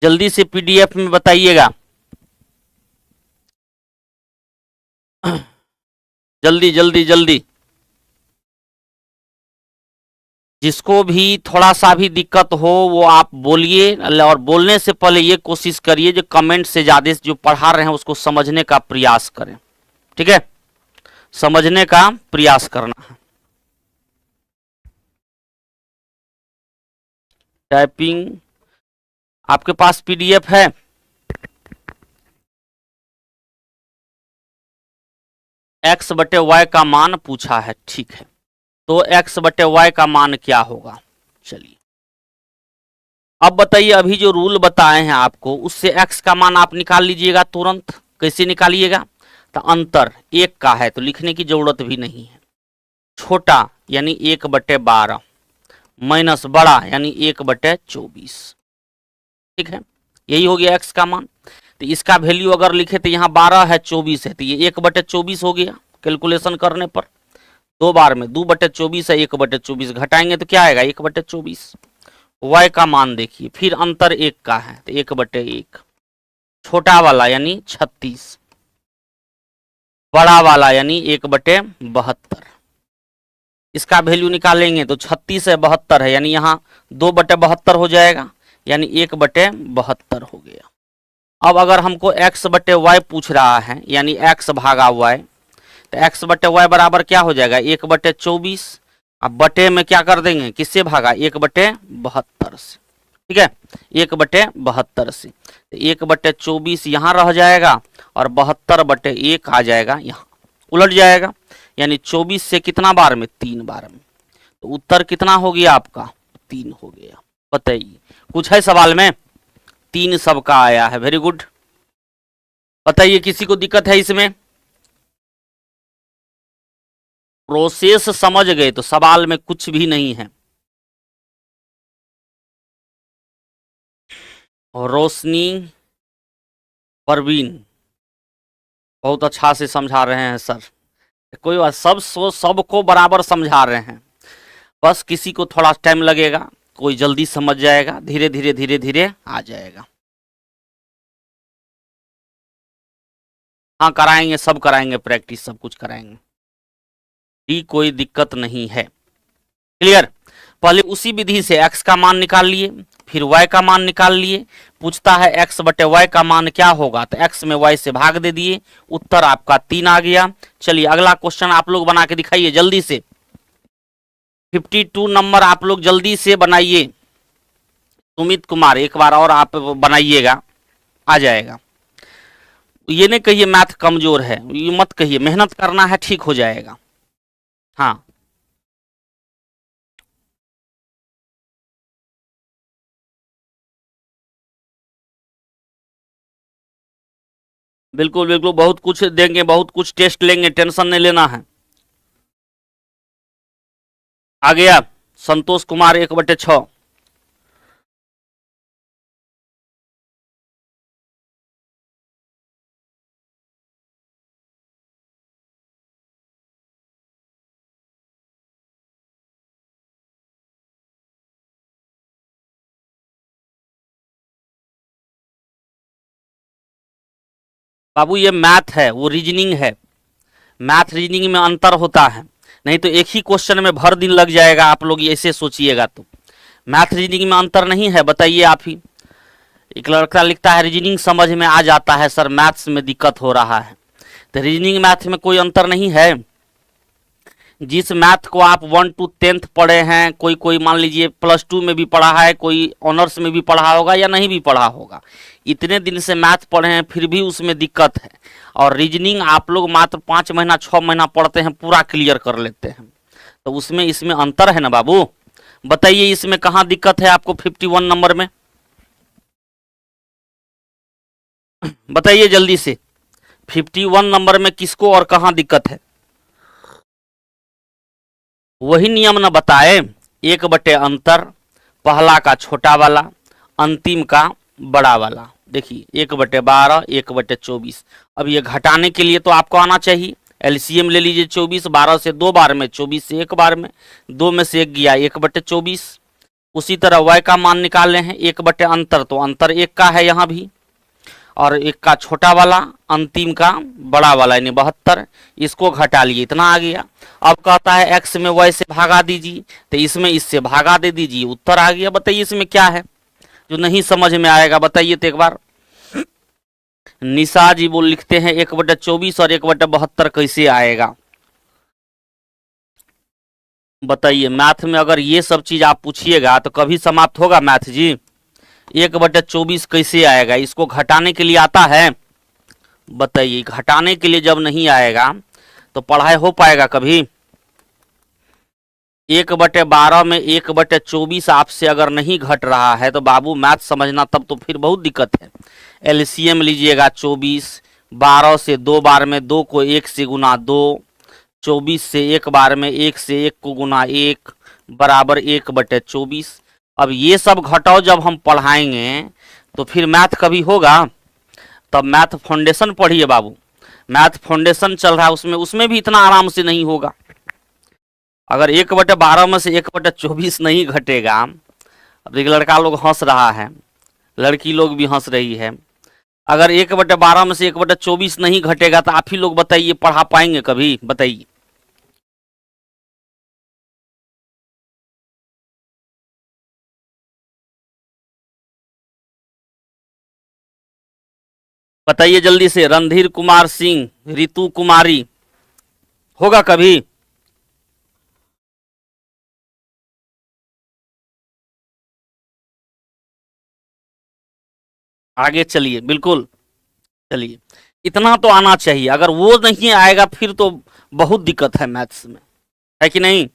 जल्दी से पीडीएफ में बताइएगा, जल्दी जल्दी जल्दी। जिसको भी थोड़ा सा भी दिक्कत हो वो आप बोलिए, और बोलने से पहले ये कोशिश करिए जो कमेंट से ज्यादा जो पढ़ा रहे हैं उसको समझने का प्रयास करें। ठीक है, समझने का प्रयास करना है। टाइपिंग आपके पास पीडीएफ है? x/y का मान पूछा है, ठीक है, तो x/y का मान क्या होगा? चलिए अब बताइए, अभी जो रूल बताए हैं आपको उससे x का मान आप निकाल लीजिएगा तुरंत। कैसे निकालिएगा? तो अंतर 1 का है तो लिखने की जरूरत भी नहीं है, छोटा यानी 1/12 माइनस बड़ा यानी 1/24। ठीक है, यही हो गया x का मान। तो इसका वैल्यू अगर लिखे तो यहाँ 12 है, 24 है, तो ये 1/24 हो गया कैलकुलेशन करने पर। 2 बार में 2/24 है, 1/24 घटाएंगे तो क्या आएगा 1/24। y का मान देखिए, फिर अंतर 1 का है तो 1/1, छोटा वाला यानी 36, बड़ा वाला यानी 1/72। इसका वैल्यू निकालेंगे तो 36 है, 72 है, यानी यहाँ 2/72 हो जाएगा, यानी 1/72 हो गया। अब अगर हमको x/y पूछ रहा है यानी x भागा y, तो x/y बराबर क्या हो जाएगा 1/24। अब बटे में क्या कर देंगे, किससे भागा 1/72 से। ठीक है, 1/72 से, तो 1/24 यहाँ रह जाएगा और 72/1 आ जाएगा, यहाँ उलट जाएगा, यानी 24 से कितना बार में 3 बार में। तो उत्तर कितना हो गया आपका 3 हो गया। बताइए कुछ है सवाल में, 3 सबका आया है, वेरी गुड। बताइए किसी को दिक्कत है इसमें? प्रोसेस समझ गए तो सवाल में कुछ भी नहीं है। और रोशनी, परवीन बहुत अच्छा से समझा रहे हैं सर, कोई बात, सबको बराबर समझा रहे हैं, बस किसी को थोड़ा टाइम लगेगा, कोई जल्दी समझ जाएगा, धीरे धीरे धीरे धीरे आ जाएगा। हाँ कराएंगे, सब कराएंगे, प्रैक्टिस सब कुछ कराएंगे, ही कोई दिक्कत नहीं है। क्लियर? पहले उसी विधि से x का मान निकाल लिए, फिर y का मान निकाल लिए। पूछता है x/y का मान क्या होगा, तो x में y से भाग दे दिए, उत्तर आपका 3 आ गया। चलिए अगला क्वेश्चन आप लोग बना के दिखाइए जल्दी से। 52 नंबर आप लोग जल्दी से बनाइए। सुमित कुमार एक बार और आप बनाइएगा, आ जाएगा। ये नहीं कहिए मैथ कमजोर है, ये मत कहिए, मेहनत करना है, ठीक हो जाएगा। हाँ बिल्कुल बिल्कुल, बहुत कुछ देंगे, बहुत कुछ टेस्ट लेंगे, टेंशन नहीं लेना है। आ गया संतोष कुमार 1/6। बाबू ये मैथ है, वो रीजनिंग है, मैथ रीजनिंग में अंतर होता है, नहीं तो एक ही क्वेश्चन में भर दिन लग जाएगा, आप लोग ऐसे सोचिएगा तो। मैथ रीजनिंग में अंतर नहीं है, बताइए आप ही। एक लड़का लिखता है रीजनिंग समझ में आ जाता है सर, मैथ्स में दिक्कत हो रहा है। तो रीजनिंग मैथ में कोई अंतर नहीं है। जिस मैथ को आप 1 to 10th पढ़े हैं, कोई कोई मान लीजिए +2 में भी पढ़ा है, कोई ऑनर्स में भी पढ़ा होगा या नहीं भी पढ़ा होगा, इतने दिन से मैथ पढ़े हैं फिर भी उसमें दिक्कत है। और रीजनिंग आप लोग मात्र 5 महीना 6 महीना पढ़ते हैं, पूरा क्लियर कर लेते हैं, तो उसमें इसमें अंतर है ना बाबू। बताइए इसमें कहाँ दिक्कत है आपको 51 नंबर में, बताइए जल्दी से। 51 नंबर में किसको और कहाँ दिक्कत है? वही नियम न बताए, 1 बटे अंतर, पहला का छोटा वाला, अंतिम का बड़ा वाला। देखिए 1/12, 1/24। अब ये घटाने के लिए तो आपको आना चाहिए, एलसीएम ले लीजिए 24, 12 से 2 बार में, 24 से 1 बार में, 2 में से 1 गया 1/24। उसी तरह y का मान निकाले हैं, 1 बटे अंतर, तो अंतर 1 का है यहाँ भी, और 1 का छोटा वाला, अंतिम का बड़ा वाला यानी 72, इसको घटा लिए, इतना आ गया। अब कहता है x में y से भागा दीजिए, तो इसमें इससे भागा दे दीजिए, उत्तर आ गया। बताइए इसमें क्या है जो नहीं समझ में आएगा, बताइए तो एक बार। निशा जी वो लिखते हैं 1/24 और 1/72 कैसे आएगा, बताइए। मैथ में अगर ये सब चीज आप पूछिएगा तो कभी समाप्त होगा मैथ जी। 1/24 कैसे आएगा, इसको घटाने के लिए आता है, बताइए। घटाने के लिए जब नहीं आएगा तो पढ़ाई हो पाएगा कभी? 1/12 में 1/24 आपसे अगर नहीं घट रहा है तो बाबू मैथ समझना, तब तो फिर बहुत दिक्कत है। एलसीएम लीजिएगा 24, 12 से 2 बार में, 2 को 1 से गुना 2, 24 से एक बार में 1 से 1 को गुना 1 बराबर 1/24। अब ये सब घटाओ जब हम पढ़ाएंगे तो फिर मैथ कभी होगा? तब मैथ फाउंडेशन पढ़िए बाबू, मैथ फाउंडेशन चल रहा है उसमें भी इतना आराम से नहीं होगा। अगर 1/12 में से 1/24 नहीं घटेगा, अब देखिए लड़का लोग हंस रहा है, लड़की लोग भी हंस रही है। अगर 1/12 में से 1/24 नहीं घटेगा तो आप ही लोग बताइए पढ़ा पाएंगे कभी? बताइए। बताइए जल्दी से। रणधीर कुमार सिंह, रितु कुमारी, होगा कभी? आगे चलिए, बिल्कुल चलिए, इतना तो आना चाहिए। अगर वो नहीं आएगा फिर तो बहुत दिक्कत है मैथ्स में, है कि नहीं?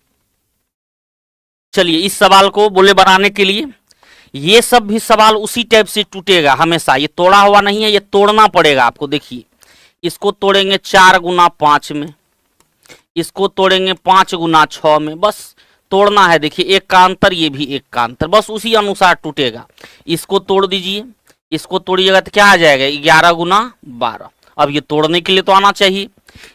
चलिए, इस सवाल को बोले बनाने के लिए ये सब भी सवाल उसी टाइप से टूटेगा हमेशा। ये तोड़ा हुआ नहीं है, ये तोड़ना पड़ेगा आपको। देखिए, इसको तोड़ेंगे 4 गुना 5 में, इसको तोड़ेंगे 5 गुना 6 में, बस तोड़ना है। देखिए, एक का अंतर, ये भी एक का अंतर, बस उसी अनुसार टूटेगा। इसको तोड़ दीजिए, इसको तोड़िएगा तो क्या आ जाएगा? 11 गुना 12। अब ये तोड़ने के लिए तो आना चाहिए।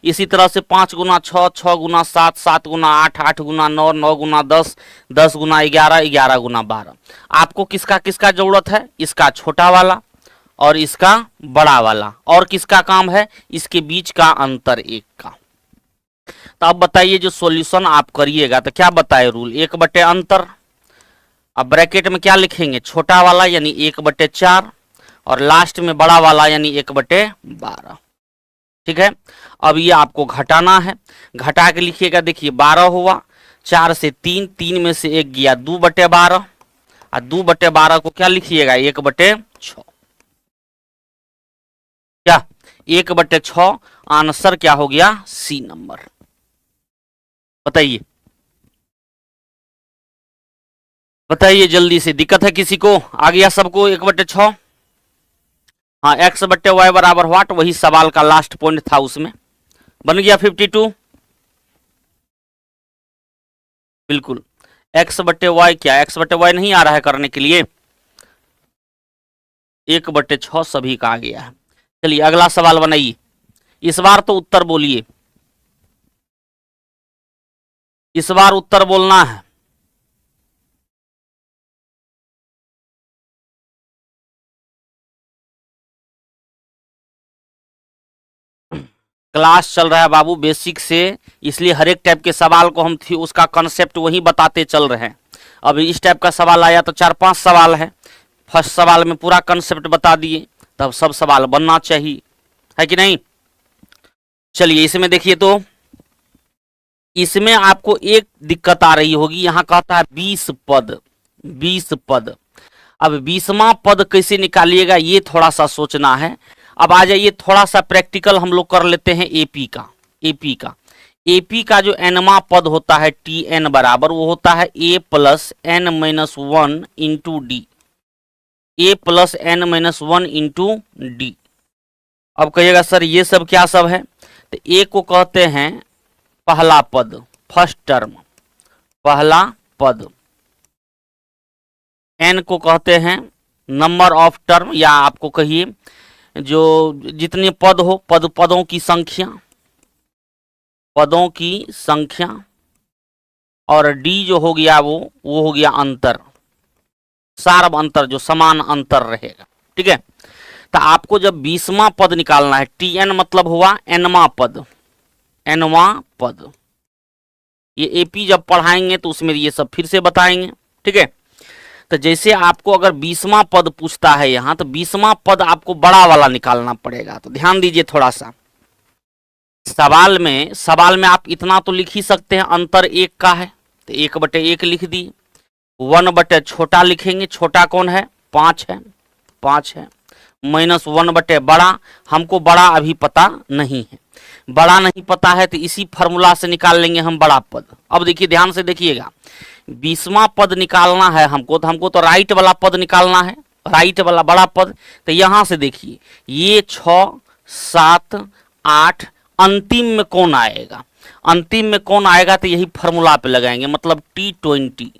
इसी तरह से 5 गुना 6, 6 गुना 7, 7 गुना 8, 8 गुना 9, 9 गुना 10, 10 गुना 11, 11 गुना 12। आपको किसका किसका जरूरत है? इसका छोटा वाला और इसका बड़ा वाला। और किसका काम है? इसके बीच का अंतर 1 का। तो अब बताइए, जो सॉल्यूशन आप करिएगा तो क्या बताए रूल? 1 अंतर। अब ब्रैकेट में क्या लिखेंगे? छोटा वाला यानी 1/4 और लास्ट में बड़ा वाला यानी 1/12। ठीक है। अब ये आपको घटाना है, घटा के लिखिएगा। देखिए, 12 हुआ, 4 से 3, 3 में से 1 गया 2/12 और 2/12 को क्या लिखिएगा? 1/6। क्या 1/6? आंसर क्या हो गया? C number. बताइए, बताइए जल्दी से। दिक्कत है किसी को? आ गया सबको 1/6? हाँ, x/y बराबर व्हाट? वही सवाल का लास्ट पॉइंट था, उसमें बन गया 52। बिल्कुल, x/y क्या? x/y नहीं आ रहा है करने के लिए? 1/6 सभी का आ गया है। चलिए, अगला सवाल बनाइए। इस बार तो उत्तर बोलिए, इस बार उत्तर बोलना है। क्लास चल रहा है बाबू बेसिक से, इसलिए हर एक टाइप के सवाल को हम थी उसका कंसेप्ट वही बताते चल रहे हैं। अब इस टाइप का सवाल आया तो 4-5 सवाल है, फर्स्ट सवाल में पूरा कंसेप्ट बता दिए, तब सब सवाल बनना चाहिए, है कि नहीं? चलिए, इसमें देखिए, तो इसमें आपको एक दिक्कत आ रही होगी। यहां कहता है 20 पद, 20 पद। अब 20वां पद कैसे निकालिएगा, ये थोड़ा सा सोचना है। अब आ जाइए, थोड़ा सा प्रैक्टिकल हम लोग कर लेते हैं एपी का। एपी का जो एनवा पद होता है टी एन बराबर, वो होता है a+n-1 into D, a+n-1 into D. अब कहिएगा सर ये सब क्या सब है? तो ए को कहते हैं पहला पद, फर्स्ट टर्म, पहला पद। एन को कहते हैं नंबर ऑफ टर्म, या आपको कहिए जो जितने पद हो, पदों की संख्या, पदों की संख्या। और डी जो हो गया वो हो गया अंतर, सार्व अंतर, जो समान अंतर रहेगा। ठीक है। तो आपको जब 20वां पद निकालना है, टी एन मतलब हुआ एनवा पद, एनवा पद। ये एपी जब पढ़ाएंगे तो उसमें ये सब फिर से बताएंगे। ठीक है। तो जैसे आपको अगर 20वां पद पूछता है यहां, तो 20वां पद आपको बड़ा वाला निकालना पड़ेगा। तो ध्यान दीजिए थोड़ा सा, सवाल में आप इतना तो लिख ही सकते हैं, अंतर 1 का है तो 1/1 लिख दिए। 1 छोटा लिखेंगे, छोटा कौन है? 5 है, 5 है। -1 बड़ा, हमको बड़ा अभी पता नहीं है, बड़ा नहीं पता है तो इसी फॉर्मूला से निकाल लेंगे हम बड़ा पद। अब देखिए, ध्यान से देखिएगा, 20वां पद निकालना है हमको, तो हमको तो राइट वाला पद निकालना है, राइट वाला बड़ा पद। तो यहां से देखिए, ये 6, 7, 8, अंतिम में कौन आएगा? अंतिम में कौन आएगा तो यही फॉर्मूला पे लगाएंगे, मतलब T20।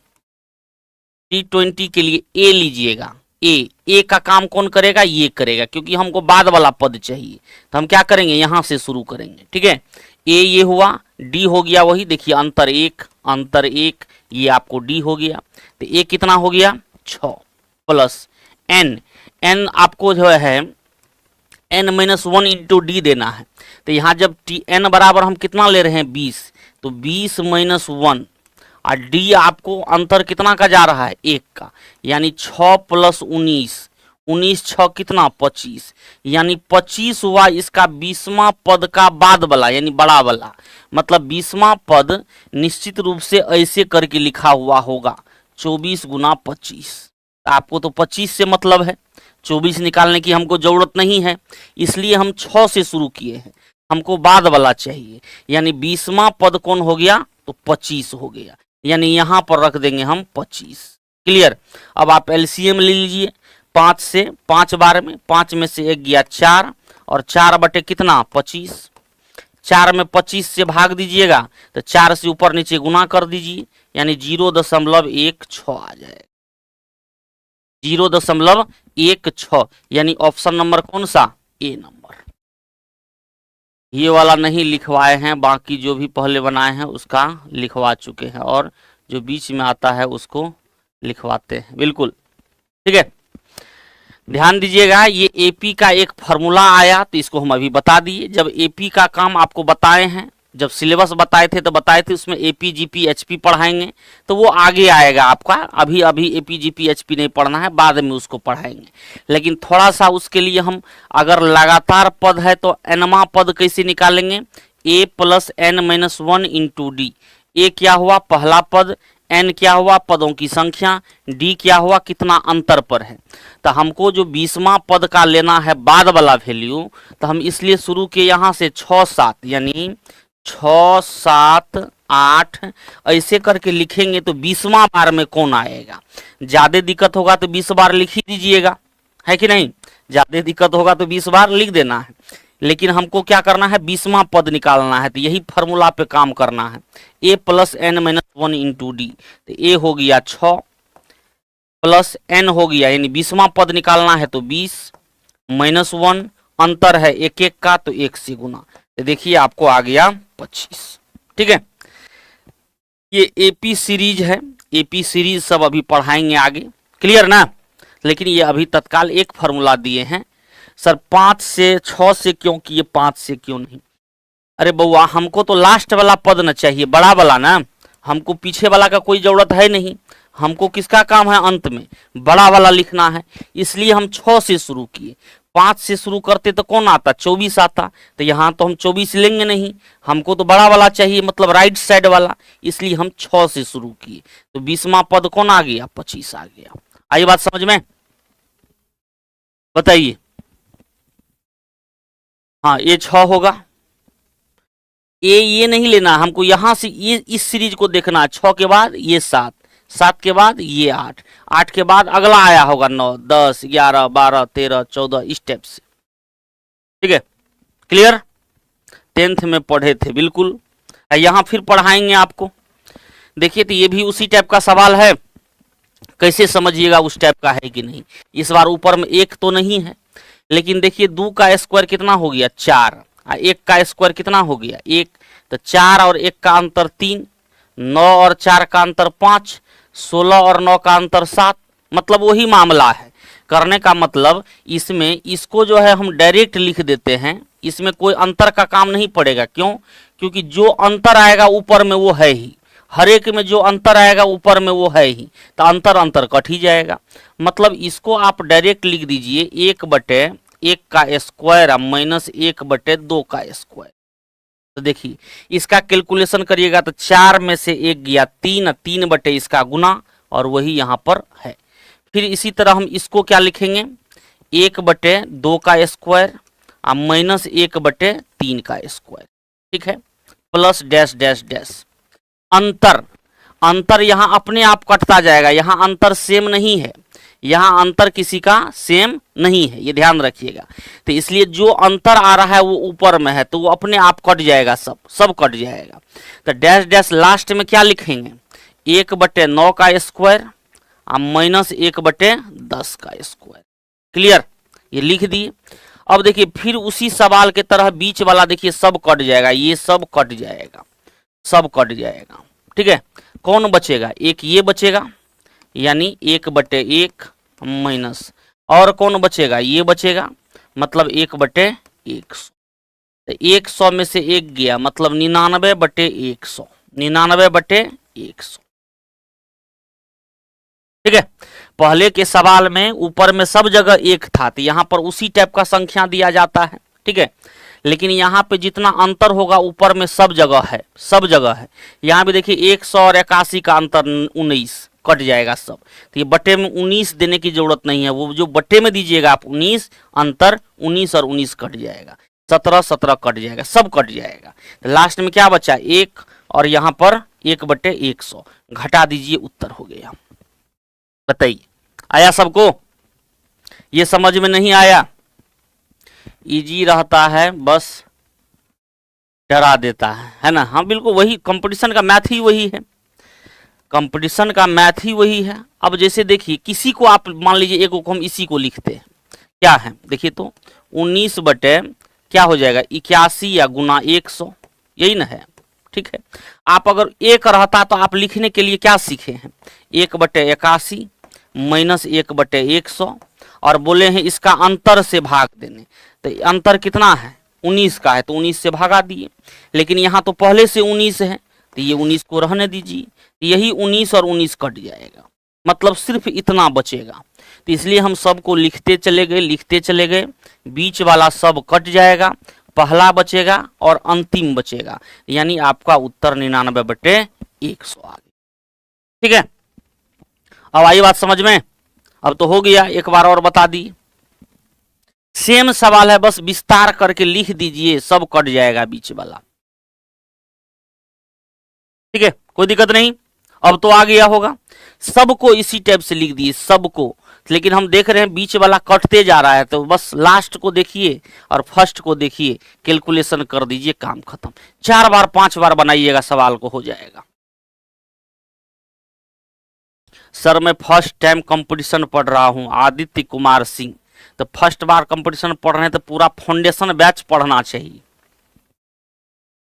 T20 के लिए ए लीजिएगा, ए का काम कौन करेगा, ये करेगा, क्योंकि हमको बाद वाला पद चाहिए तो हम क्या करेंगे, यहां से शुरू करेंगे। ठीक है, ए ये हुआ, डी हो गया वही, देखिए अंतर एक, ये आपको डी हो गया, तो ए कितना हो गया 6 प्लस एन आपको जो है n-1 इंटू डी देना है। तो यहाँ जब n बराबर हम कितना ले रहे हैं 20, तो 20 - 1 और डी आपको अंतर कितना का जा रहा है 1 का, यानी 6 + 19 6 कितना 25, यानी 25 हुआ इसका 20वां पद का बाद वाला यानी बड़ा वाला, मतलब 20वां पद निश्चित रूप से ऐसे करके लिखा हुआ होगा 24 × 25। आपको तो 25 से मतलब है, 24 निकालने की हमको जरूरत नहीं है, इसलिए हम 6 से शुरू किए हैं, हमको बाद वाला चाहिए, यानी 20वां पद कौन हो गया तो 25 हो गया, यानी यहां पर रख देंगे हम 25। क्लियर। अब आप एलसीएम ले लीजिए, 5 से 5 बार में, 5 में से 1 गया 4 और 4 बटे कितना 25, 4 में 25 से भाग दीजिएगा तो 4 से ऊपर नीचे गुना कर दीजिए, यानी 0.16 आ जाएगा, 0.16, यानी ऑप्शन नंबर कौन सा ए नंबर। ये वाला नहीं लिखवाए हैं, बाकी जो भी पहले बनाए हैं उसका लिखवा चुके हैं, और जो बीच में आता है उसको लिखवाते हैं, बिल्कुल ठीक है। ध्यान दीजिएगा, ये एपी का एक फार्मूला आया तो इसको हम अभी बता दिए। जब एपी का काम आपको बताए हैं, जब सिलेबस बताए थे तो बताए थे उसमें एपी जीपी एचपी पढ़ाएंगे, तो वो आगे आएगा आपका, अभी एपी जीपी एचपी नहीं पढ़ना है, बाद में उसको पढ़ाएंगे। लेकिन थोड़ा सा उसके लिए हम, अगर लगातार पद है तो एनवा पद कैसे निकालेंगे, a + n-1 इंटू डी। ए क्या हुआ पहला पद, n क्या हुआ पदों की संख्या, d क्या हुआ कितना अंतर पर है। तो हमको जो 20वां पद का लेना है बाद वाला वैल्यू, तो हम इसलिए शुरू किए यहाँ से 6 7, यानी 6 7 8 ऐसे करके लिखेंगे तो 20वां बार में कौन आएगा। ज्यादा दिक्कत होगा तो 20 बार लिख ही दीजिएगा, है कि नहीं, ज्यादा दिक्कत होगा तो 20 बार लिख देना है, लेकिन हमको क्या करना है 20वां पद निकालना है, तो यही फार्मूला पे काम करना है, a + n-1 इंटू डी। तो a हो गया 6 प्लस n हो गया, यानी 20वां पद निकालना है तो 20 -1 अंतर है 1 का, तो 1 से गुना, तो देखिए आपको आ गया 25। ठीक है, ये एपी सीरीज है, एपी सीरीज सब अभी पढ़ाएंगे आगे, क्लियर ना। लेकिन ये अभी तत्काल एक फार्मूला दिए हैं। सर 5 से 6 से क्यों किए, 5 से क्यों नहीं, अरे बउआ हमको तो लास्ट वाला पद न चाहिए, बड़ा वाला ना, हमको पीछे वाला का कोई जरूरत है नहीं, हमको किसका काम है अंत में बड़ा वाला लिखना है, इसलिए हम 6 से शुरू किए। 5 से शुरू करते तो कौन आता 24 आता, तो यहाँ तो हम 24 लेंगे नहीं, हमको तो बड़ा वाला चाहिए, मतलब राइट साइड वाला, इसलिए हम 6 से शुरू किए। तो 20वां पद कौन आ गया 25 आ गया। आई बात समझ में, बताइए। हाँ ये 6 होगा, ये नहीं लेना हमको, यहां से ये इस सीरीज को देखना है। 6 के बाद ये 7, 7 के बाद ये 8, 8 के बाद अगला आया होगा 9 10 11 12 13 14 स्टेप से। ठीक है, क्लियर, 10th में पढ़े थे बिल्कुल, यहां फिर पढ़ाएंगे आपको। देखिए तो ये भी उसी टाइप का सवाल है, कैसे समझिएगा उस टाइप का है कि नहीं। इस बार ऊपर में 1 तो नहीं है, लेकिन देखिए 2 का स्क्वायर कितना हो गया 4, 1 का स्क्वायर कितना हो गया 1, तो 4 और 1 का अंतर 3, 9 और 4 का अंतर 5, 16 और 9 का अंतर 7, मतलब वही मामला है। करने का मतलब इसमें इसको जो है हम डायरेक्ट लिख देते हैं, इसमें कोई अंतर का काम नहीं पड़ेगा। क्यों, क्योंकि जो अंतर आएगा ऊपर में वो है ही, हर एक में जो अंतर आएगा ऊपर में वो है ही, तो अंतर अंतर कट ही जाएगा। मतलब इसको आप डायरेक्ट लिख दीजिए 1/1 का स्क्वायर -1/2 का स्क्वायर। तो देखिए इसका कैलकुलेशन करिएगा तो 4 में से 1 गया 3, 3 बटे इसका गुना, और वही यहाँ पर है। फिर इसी तरह हम इसको क्या लिखेंगे 1/2 का स्क्वायर और -1/3 का स्क्वायर। ठीक है, प्लस डैश डैश डैश। अंतर, अंतर यहाँ अपने आप कटता जाएगा, यहाँ अंतर सेम नहीं है, यहाँ अंतर किसी का सेम नहीं है, ये ध्यान रखिएगा। तो इसलिए जो अंतर आ रहा है वो ऊपर में है, तो वो अपने आप कट जाएगा, सब कट जाएगा। तो डैश डैश लास्ट में क्या लिखेंगे, 1/9 का स्क्वायर माइनस 1/10 का स्क्वायर। क्लियर, ये लिख दिए। अब देखिए फिर उसी सवाल के तरह बीच वाला देखिए सब कट जाएगा, ये सब कट जाएगा, सब कट जाएगा। ठीक है, कौन बचेगा, एक ये बचेगा यानी 1/1 माइनस, और कौन बचेगा, ये बचेगा मतलब 1/100। 100 में से 1 गया मतलब 99/100, 99/100। ठीक है, पहले के सवाल में ऊपर में सब जगह 1 था, तो यहाँ पर उसी टाइप का संख्या दिया जाता है। ठीक है, लेकिन यहाँ पे जितना अंतर होगा ऊपर में सब जगह है, सब जगह है। यहाँ भी देखिए 100 और 81 का अंतर 19 कट जाएगा सब। तो ये बटे में 19 देने की जरूरत नहीं है, वो जो बटे में दीजिएगा आप 19, अंतर 19 और 19 कट जाएगा, 17 17 कट जाएगा, सब कट जाएगा। तो लास्ट में क्या बचा, 1 और यहाँ पर 1/100 घटा दीजिए, उत्तर हो गया। बताइए आया सबको, ये समझ में नहीं आया, इजी रहता है बस डरा देता है ना। हाँ बिल्कुल वही, कंपटीशन का मैथ ही वही है, कंपटीशन का मैथ ही वही है। अब जैसे देखिए किसी को आप मान लीजिए एक को हम इसी को लिखते हैं, क्या है देखिए, तो 19 बटे क्या हो जाएगा 81 या गुना 100, यही ना है। ठीक है, आप अगर एक रहता तो आप लिखने के लिए क्या सीखे हैं, 1/81 माइनस 1/100, और बोले हैं इसका अंतर से भाग देने। तो अंतर कितना है, 19 का है, तो 19 से भागा दिए। लेकिन यहाँ तो पहले से 19 है, तो ये 19 को रहने दीजिए, यही 19 और 19 कट जाएगा, मतलब सिर्फ इतना बचेगा। तो इसलिए हम सबको लिखते चले गए, लिखते चले गए, बीच वाला सब कट जाएगा, पहला बचेगा और अंतिम बचेगा, यानी आपका उत्तर 99/100 आ गया। ठीक है, अब आई बात समझ में, अब तो हो गया, एक बार और बता दी। सेम सवाल है, बस विस्तार करके लिख दीजिए, सब कट जाएगा बीच वाला। ठीक है, कोई दिक्कत नहीं, अब तो आ गया होगा। सबको इसी टाइप से लिख दिए, सबको। लेकिन हम देख रहे हैं बीच वाला कटते जा रहा है, तो बस लास्ट को देखिए और फर्स्ट को देखिए, कैलकुलेशन कर दीजिए, काम खत्म। 4 बार 5 बार बनाइएगा, सवाल को हो जाएगा। सर मैं फर्स्ट टाइम कंपटीशन पढ़ रहा हूं, आदित्य कुमार सिंह। तो फर्स्ट बार कंपटीशन पढ़ रहे हैं तो पूरा फाउंडेशन बैच पढ़ना चाहिए,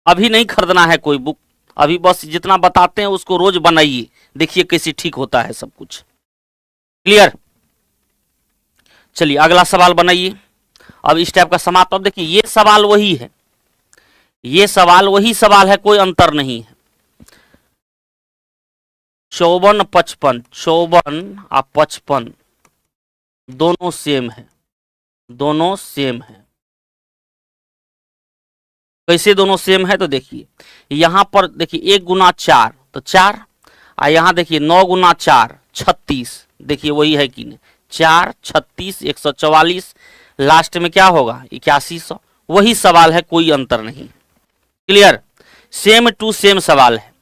अभी नहीं खरीदना है कोई बुक, अभी बस जितना बताते हैं उसको रोज बनाइए, देखिए कैसे ठीक होता है सब कुछ। क्लियर, चलिए अगला सवाल बनाइए। अब इस टाइप का समाप्त। अब देखिए ये सवाल वही है, ये सवाल वही सवाल है, कोई अंतर नहीं है। 54 55, 54 और 55 दोनों सेम है, दोनों सेम है। कैसे दोनों सेम है, तो देखिए यहां पर देखिए 1 गुना 4 तो 4, और यहां देखिए 9 गुना 4 36, देखिए वही है कि नहीं, 4 36 144, लास्ट में क्या होगा 8100, वही सवाल है, कोई अंतर नहीं। क्लियर, सेम टू सेम सवाल है।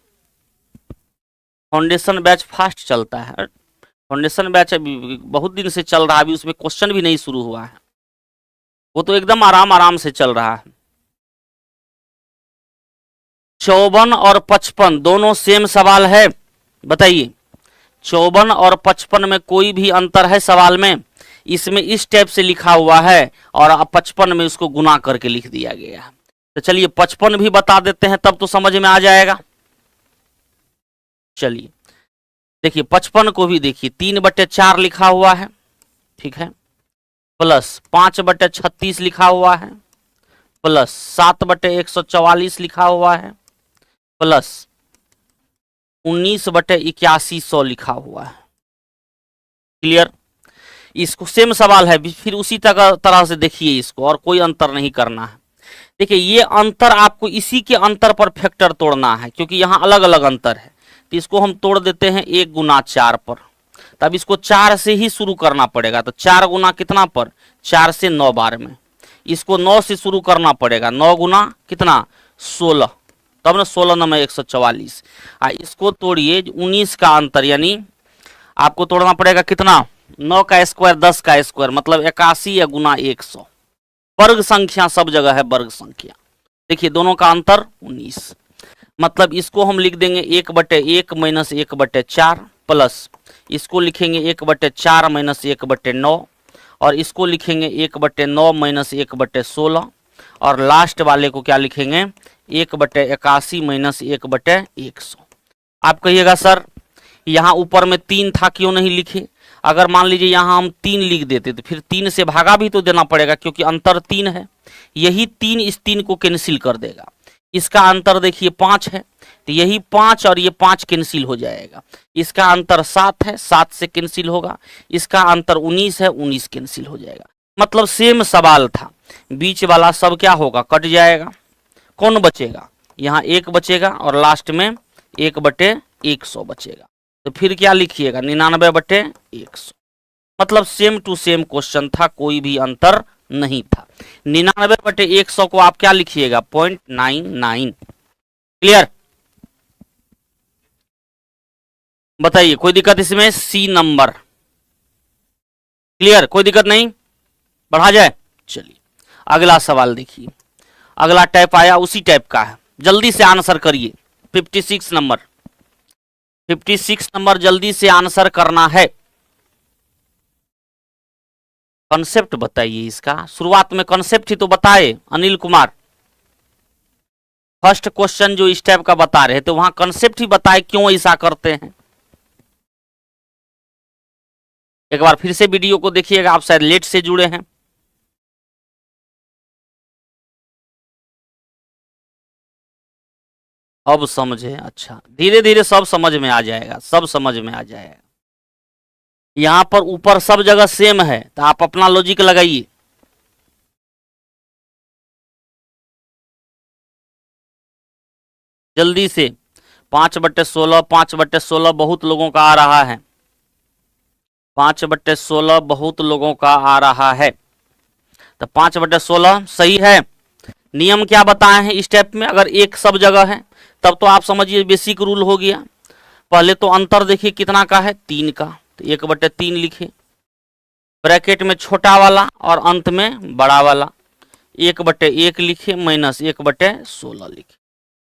फाउंडेशन बैच फास्ट चलता है, फाउंडेशन बैच अभी बहुत दिन से चल रहा है, अभी उसमें क्वेश्चन भी नहीं शुरू हुआ है, वो तो एकदम आराम आराम से चल रहा है। 54 और 55 दोनों सेम सवाल है, बताइए 54 और 55 में कोई भी अंतर है सवाल में, इसमें इस टाइप से लिखा हुआ है और 55 में उसको गुना करके लिख दिया गया है। तो चलिए 55 भी बता देते हैं, तब तो समझ में आ जाएगा। चलिए देखिए 55 को भी देखिए 3/4 लिखा हुआ है, ठीक है, प्लस 5/36 लिखा हुआ है, प्लस 7/144 लिखा हुआ है, प्लस 19/8100 लिखा हुआ है। क्लियर, इसको सेम सवाल है, फिर उसी तरह से देखिए इसको, और कोई अंतर नहीं करना है। देखिए ये अंतर आपको इसी के अंतर पर फैक्टर तोड़ना है, क्योंकि यहाँ अलग अलग अंतर है। तो इसको हम तोड़ देते हैं 1 गुना 4 पर, तब इसको 4 से ही शुरू करना पड़ेगा। तो 4 गुना कितना पर, 4 से 9 बार में, इसको 9 से शुरू करना पड़ेगा, 9 गुना कितना 16, तब ना 16 9 144। इसको तोड़िए 19 का अंतर, यानी आपको तोड़ना पड़ेगा कितना 9 का स्क्वायर 10 का स्क्वायर मतलब 81 या गुना 100। वर्ग संख्या सब जगह है वर्ग संख्या। देखिए दोनों का अंतर 19, मतलब इसको हम लिख देंगे 1/1 माइनस 1/4 प्लस इसको लिखेंगे 1/4 माइनस 1/9 और इसको लिखेंगे 1/9 माइनस 1/16 और लास्ट वाले को क्या लिखेंगे 1/81 माइनस 1/100। आप कहिएगा सर यहाँ ऊपर में 3 था क्यों नहीं लिखे? अगर मान लीजिए यहाँ हम 3 लिख देते तो फिर 3 से भागा भी तो देना पड़ेगा क्योंकि अंतर 3 है। यही 3 इस 3 को कैंसिल कर देगा। इसका अंतर देखिए 5 है तो यही 5 और ये 5 कैंसिल हो जाएगा। इसका अंतर 7 है, 7 से कैंसिल होगा। इसका अंतर 19 है, 19 कैंसिल हो जाएगा। मतलब सेम सवाल था, बीच वाला सब क्या होगा कट जाएगा। कौन बचेगा? यहाँ 1 बचेगा और लास्ट में 1/100 बचेगा। तो फिर क्या लिखिएगा 99/100। मतलब सेम टू सेम क्वेश्चन था, कोई भी अंतर नहीं था। 99/100 को आप क्या लिखिएगा 0.99। क्लियर? बताइए कोई दिक्कत इसमें? सी नंबर क्लियर, कोई दिक्कत नहीं, बढ़ा जाए। चलिए अगला सवाल देखिए, अगला टाइप आया उसी टाइप का है, जल्दी से आंसर करिए। 56 नंबर, 56 नंबर जल्दी से आंसर करना है। कॉन्सेप्ट बताइए इसका, शुरुआत में कॉन्सेप्ट ही तो बताए अनिल कुमार। फर्स्ट क्वेश्चन जो इस टाइप का बता रहे थे वहां कॉन्सेप्ट ही बताए क्यों ऐसा करते हैं। एक बार फिर से वीडियो को देखिएगा, आप शायद लेट से जुड़े हैं। अब समझे? अच्छा, धीरे धीरे सब समझ में आ जाएगा, सब समझ में आ जाएगा। यहां पर ऊपर सब जगह सेम है तो आप अपना लॉजिक लगाइए। जल्दी से 5/16, 5/16 बहुत लोगों का आ रहा है, 5/16 बहुत लोगों का आ रहा है। तो 5/16 सही है। नियम क्या बताए हैं इस स्टेप में? अगर एक सब जगह है तब तो आप समझिए बेसिक रूल हो गया। पहले तो अंतर देखिए कितना का है 3 का, तो 1/3 लिखे, ब्रैकेट में छोटा वाला और अंत में बड़ा वाला 1/1 लिखे माइनस 1/16 लिखे।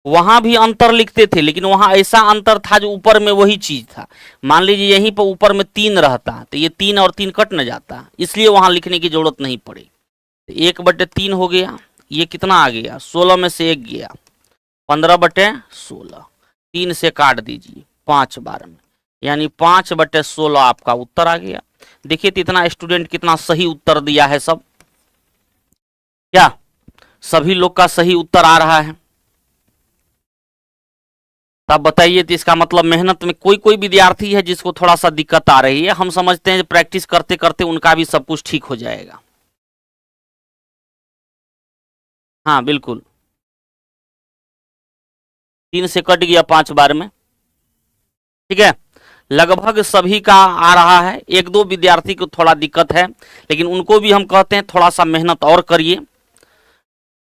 वहां भी अंतर लिखते थे लेकिन वहां ऐसा अंतर था जो ऊपर में वही चीज था। मान लीजिए यहीं पर ऊपर में 3 रहता तो ये 3 और 3 कट न जाता, इसलिए वहां लिखने की जरूरत नहीं पड़ी। तो 1/3 हो गया, ये कितना आ गया 16 में से 1 गया 15/16, 3 से काट दीजिए 5 बार में, यानी 5/16 आपका उत्तर आ गया। देखिए तो इतना स्टूडेंट कितना सही उत्तर दिया है सब, क्या सभी लोग का सही उत्तर आ रहा है? तब बताइए तो इसका मतलब मेहनत में कोई कोई विद्यार्थी है जिसको थोड़ा सा दिक्कत आ रही है। हम समझते हैं प्रैक्टिस करते करते उनका भी सब कुछ ठीक हो जाएगा। हाँ बिल्कुल, 3 से कट गया 5 बार में, ठीक है। लगभग सभी का आ रहा है, 1-2 विद्यार्थी को थोड़ा दिक्कत है लेकिन उनको भी हम कहते हैं थोड़ा सा मेहनत और करिए।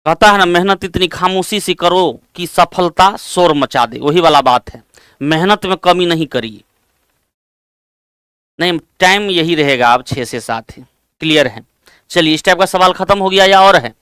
कहता है ना मेहनत इतनी खामोशी से करो कि सफलता शोर मचा दे, वही वाला बात है। मेहनत में कमी नहीं करिए। नहीं टाइम यही रहेगा अब 6 से 7 है। क्लियर है? चलिए इस टाइप का सवाल खत्म हो गया या और है?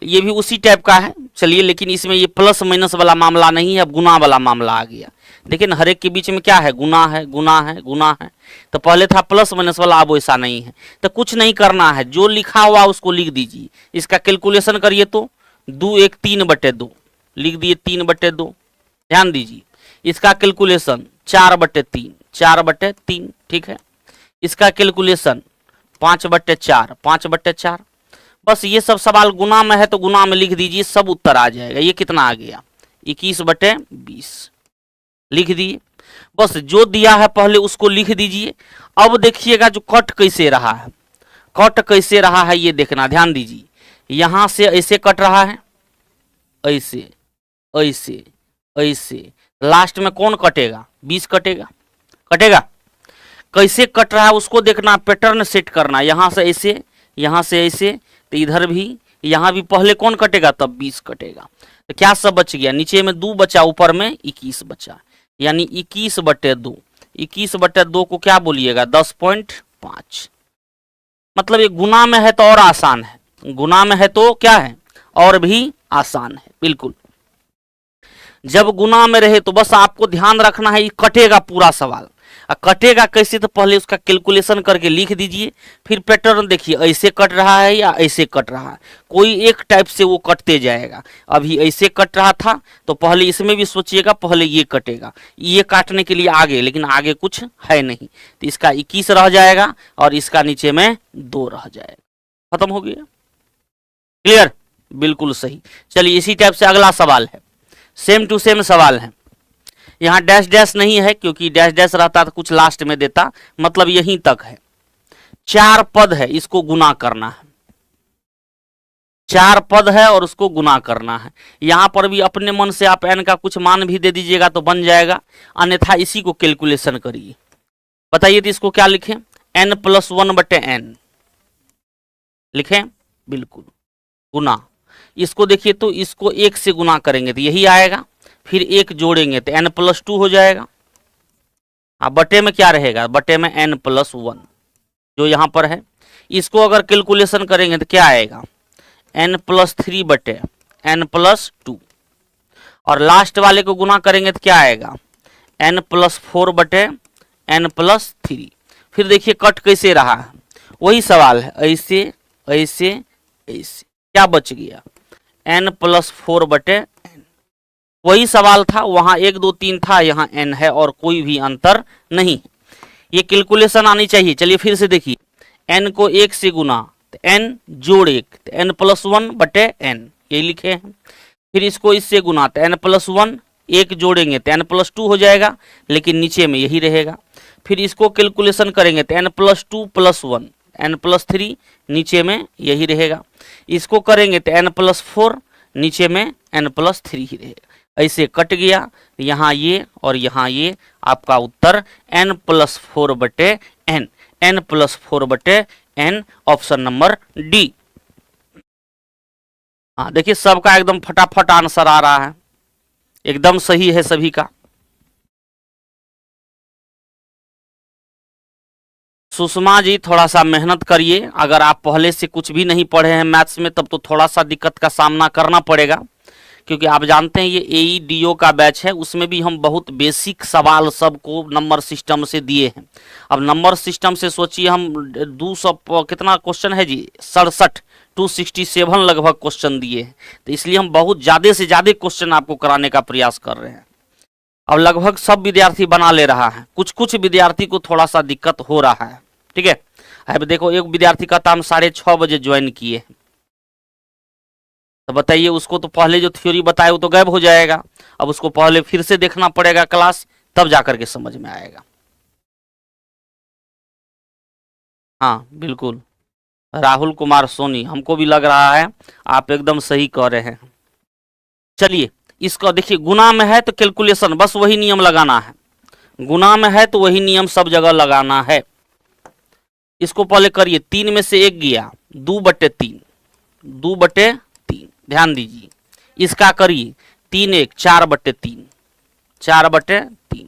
ये भी उसी टाइप का है। चलिए लेकिन इसमें ये प्लस माइनस वाला मामला नहीं है, अब गुना वाला मामला आ गया। देखिए ना हर एक के बीच में क्या है गुना है, गुना है, गुना है। तो पहले था प्लस माइनस वाला, अब वैसा नहीं है। तो कुछ नहीं करना है, जो लिखा हुआ उसको लिख दीजिए। इसका कैलकुलेशन करिए तो 2 1 3/2 लिख दिए, 3/2। ध्यान दीजिए इसका कैलकुलेशन 4/3, 4/3, ठीक है। इसका कैलकुलेशन 5/4, 5/4। बस ये सब सवाल गुना में है तो गुना में लिख दीजिए, सब उत्तर आ जाएगा। ये कितना आ गया 21/20 लिख दिए। बस जो दिया है पहले उसको लिख दीजिए। अब देखिएगा जो कट कैसे रहा है, कट कैसे रहा है ये देखना, ध्यान दीजिए। यहां से ऐसे कट रहा है, ऐसे ऐसे ऐसे, लास्ट में कौन कटेगा 20 कटेगा, कटेगा। कैसे कट रहा है उसको देखना, पैटर्न सेट करना। यहां से ऐसे, यहां से ऐसे, तो इधर भी, यहां भी पहले कौन कटेगा तब 20 कटेगा। तो क्या सब बच गया, नीचे में 2 बचा, ऊपर में 21 बचा, यानी 21/2। 21/2 को क्या बोलिएगा 10.5। मतलब ये गुना में है तो और आसान है, गुना में है तो क्या है और भी आसान है। बिल्कुल जब गुना में रहे तो बस आपको ध्यान रखना है, ये कटेगा पूरा सवाल। कटेगा कैसे तो पहले उसका कैलकुलेशन करके लिख दीजिए, फिर पैटर्न देखिए ऐसे कट रहा है या ऐसे कट रहा है, कोई एक टाइप से वो कटते जाएगा। अभी ऐसे कट रहा था तो पहले इसमें भी सोचिएगा, पहले ये कटेगा, ये काटने के लिए आगे, लेकिन आगे कुछ है नहीं तो इसका 21 रह जाएगा और इसका नीचे में 2 रह जाएगा। खत्म हो गया, क्लियर, बिल्कुल सही। चलिए इसी टाइप से अगला सवाल है, सेम टू सेम सवाल है। यहाँ डैश डैश नहीं है क्योंकि डैश डैश रहता तो कुछ लास्ट में देता, मतलब यहीं तक है। 4 पद है, इसको गुना करना है, 4 पद है और उसको गुना करना है। यहां पर भी अपने मन से आप n का कुछ मान भी दे दीजिएगा तो बन जाएगा, अन्यथा इसी को कैलकुलेशन करिए। बताइए तो इसको क्या लिखें, n+1/n लिखें, बिल्कुल गुना। इसको देखिए तो इसको 1 से गुना करेंगे तो यही आएगा, फिर 1 जोड़ेंगे तो n+2 हो जाएगा। अब बटे में क्या रहेगा, बटे में n+1 जो यहां पर है। इसको अगर कैलकुलेशन करेंगे तो क्या आएगा n+3/n+2, और लास्ट वाले को गुना करेंगे तो क्या आएगा n+4/n+3। फिर देखिए कट कैसे रहा है, वही सवाल है, ऐसे ऐसे ऐसे, क्या बच गया n+4/n। वही सवाल था, वहां 1 2 3 था, यहाँ n है और कोई भी अंतर नहीं। ये कैलकुलेशन आनी चाहिए। चलिए फिर से देखिए, n को 1 से गुना तो n जोड़ 1 तो n+1/n यही लिखे हैं। फिर इसको इससे गुना तो n+1, 1 जोड़ेंगे तो n+2 हो जाएगा, लेकिन नीचे में यही रहेगा। फिर इसको कैलकुलेशन करेंगे तो n+2+1 n+3 नीचे में यही रहेगा। इसको करेंगे तो n+4 नीचे में n+3 ही रहेगा। ऐसे कट गया, यहाँ ये और यहाँ ये, आपका उत्तर n+4/n, n+4/n, option number D. हाँ देखिए सबका एकदम फटाफट आंसर आ रहा है, एकदम सही है सभी का। सुषमा जी थोड़ा सा मेहनत करिए, अगर आप पहले से कुछ भी नहीं पढ़े हैं मैथ्स में तब तो थोड़ा सा दिक्कत का सामना करना पड़ेगा, क्योंकि आप जानते हैं ये AEDO का बैच है, उसमें भी हम बहुत बेसिक सवाल सबको नंबर सिस्टम से दिए हैं। अब नंबर सिस्टम से सोचिए हम 200 कितना क्वेश्चन है जी 67 267 लगभग क्वेश्चन दिए हैं, तो इसलिए हम बहुत ज़्यादा से ज़्यादा क्वेश्चन आपको कराने का प्रयास कर रहे हैं। अब लगभग सब विद्यार्थी बना ले रहा है, कुछ कुछ विद्यार्थी को थोड़ा सा दिक्कत हो रहा है, ठीक है। अब देखो एक विद्यार्थी का हम 6:30 बजे ज्वाइन किए, तो बताइए उसको तो पहले जो थ्योरी बताए वो तो गायब हो जाएगा, अब उसको पहले फिर से देखना पड़ेगा क्लास, तब जाकर के समझ में आएगा। हाँ बिल्कुल, राहुल कुमार सोनी, हमको भी लग रहा है आप एकदम सही कह रहे हैं। चलिए इसको देखिए, गुना में है तो कैलकुलेशन बस वही नियम लगाना है, गुना में है तो वही नियम सब जगह लगाना है। इसको पहले करिए, 3 में से 1 गया 2/3, 2/3, ध्यान दीजिए। इसका करिए 3 1 4/3, 4/3,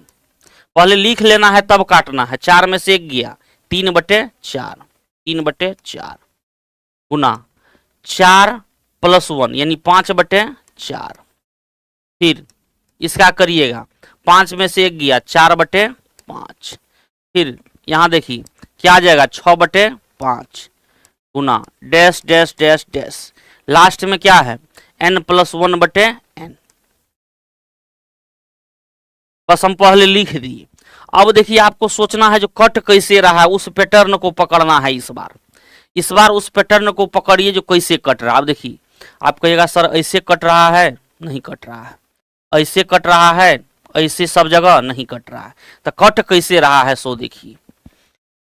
पहले लिख लेना है तब काटना है। 4 में से 1 गया 3/4, 3/4 गुना 4+1 यानी 5/4। फिर इसका करिएगा, 5 में से 1 गया 4/5, फिर यहाँ देखिए क्या आ जाएगा 6/5 गुना dash dash dash dash, last में क्या है n+1/n, बस हम पहले लिख दिए। अब देखिए आपको सोचना है जो कट कैसे रहा है उस पैटर्न को पकड़ना है। इस बार उस पैटर्न को पकड़िए जो कैसे कट रहा है। अब देखिए आप कहिएगा सर ऐसे कट रहा है, नहीं कट रहा है, ऐसे कट रहा है, ऐसे सब जगह नहीं कट रहा है, तो कट कैसे रहा है सो देखिए,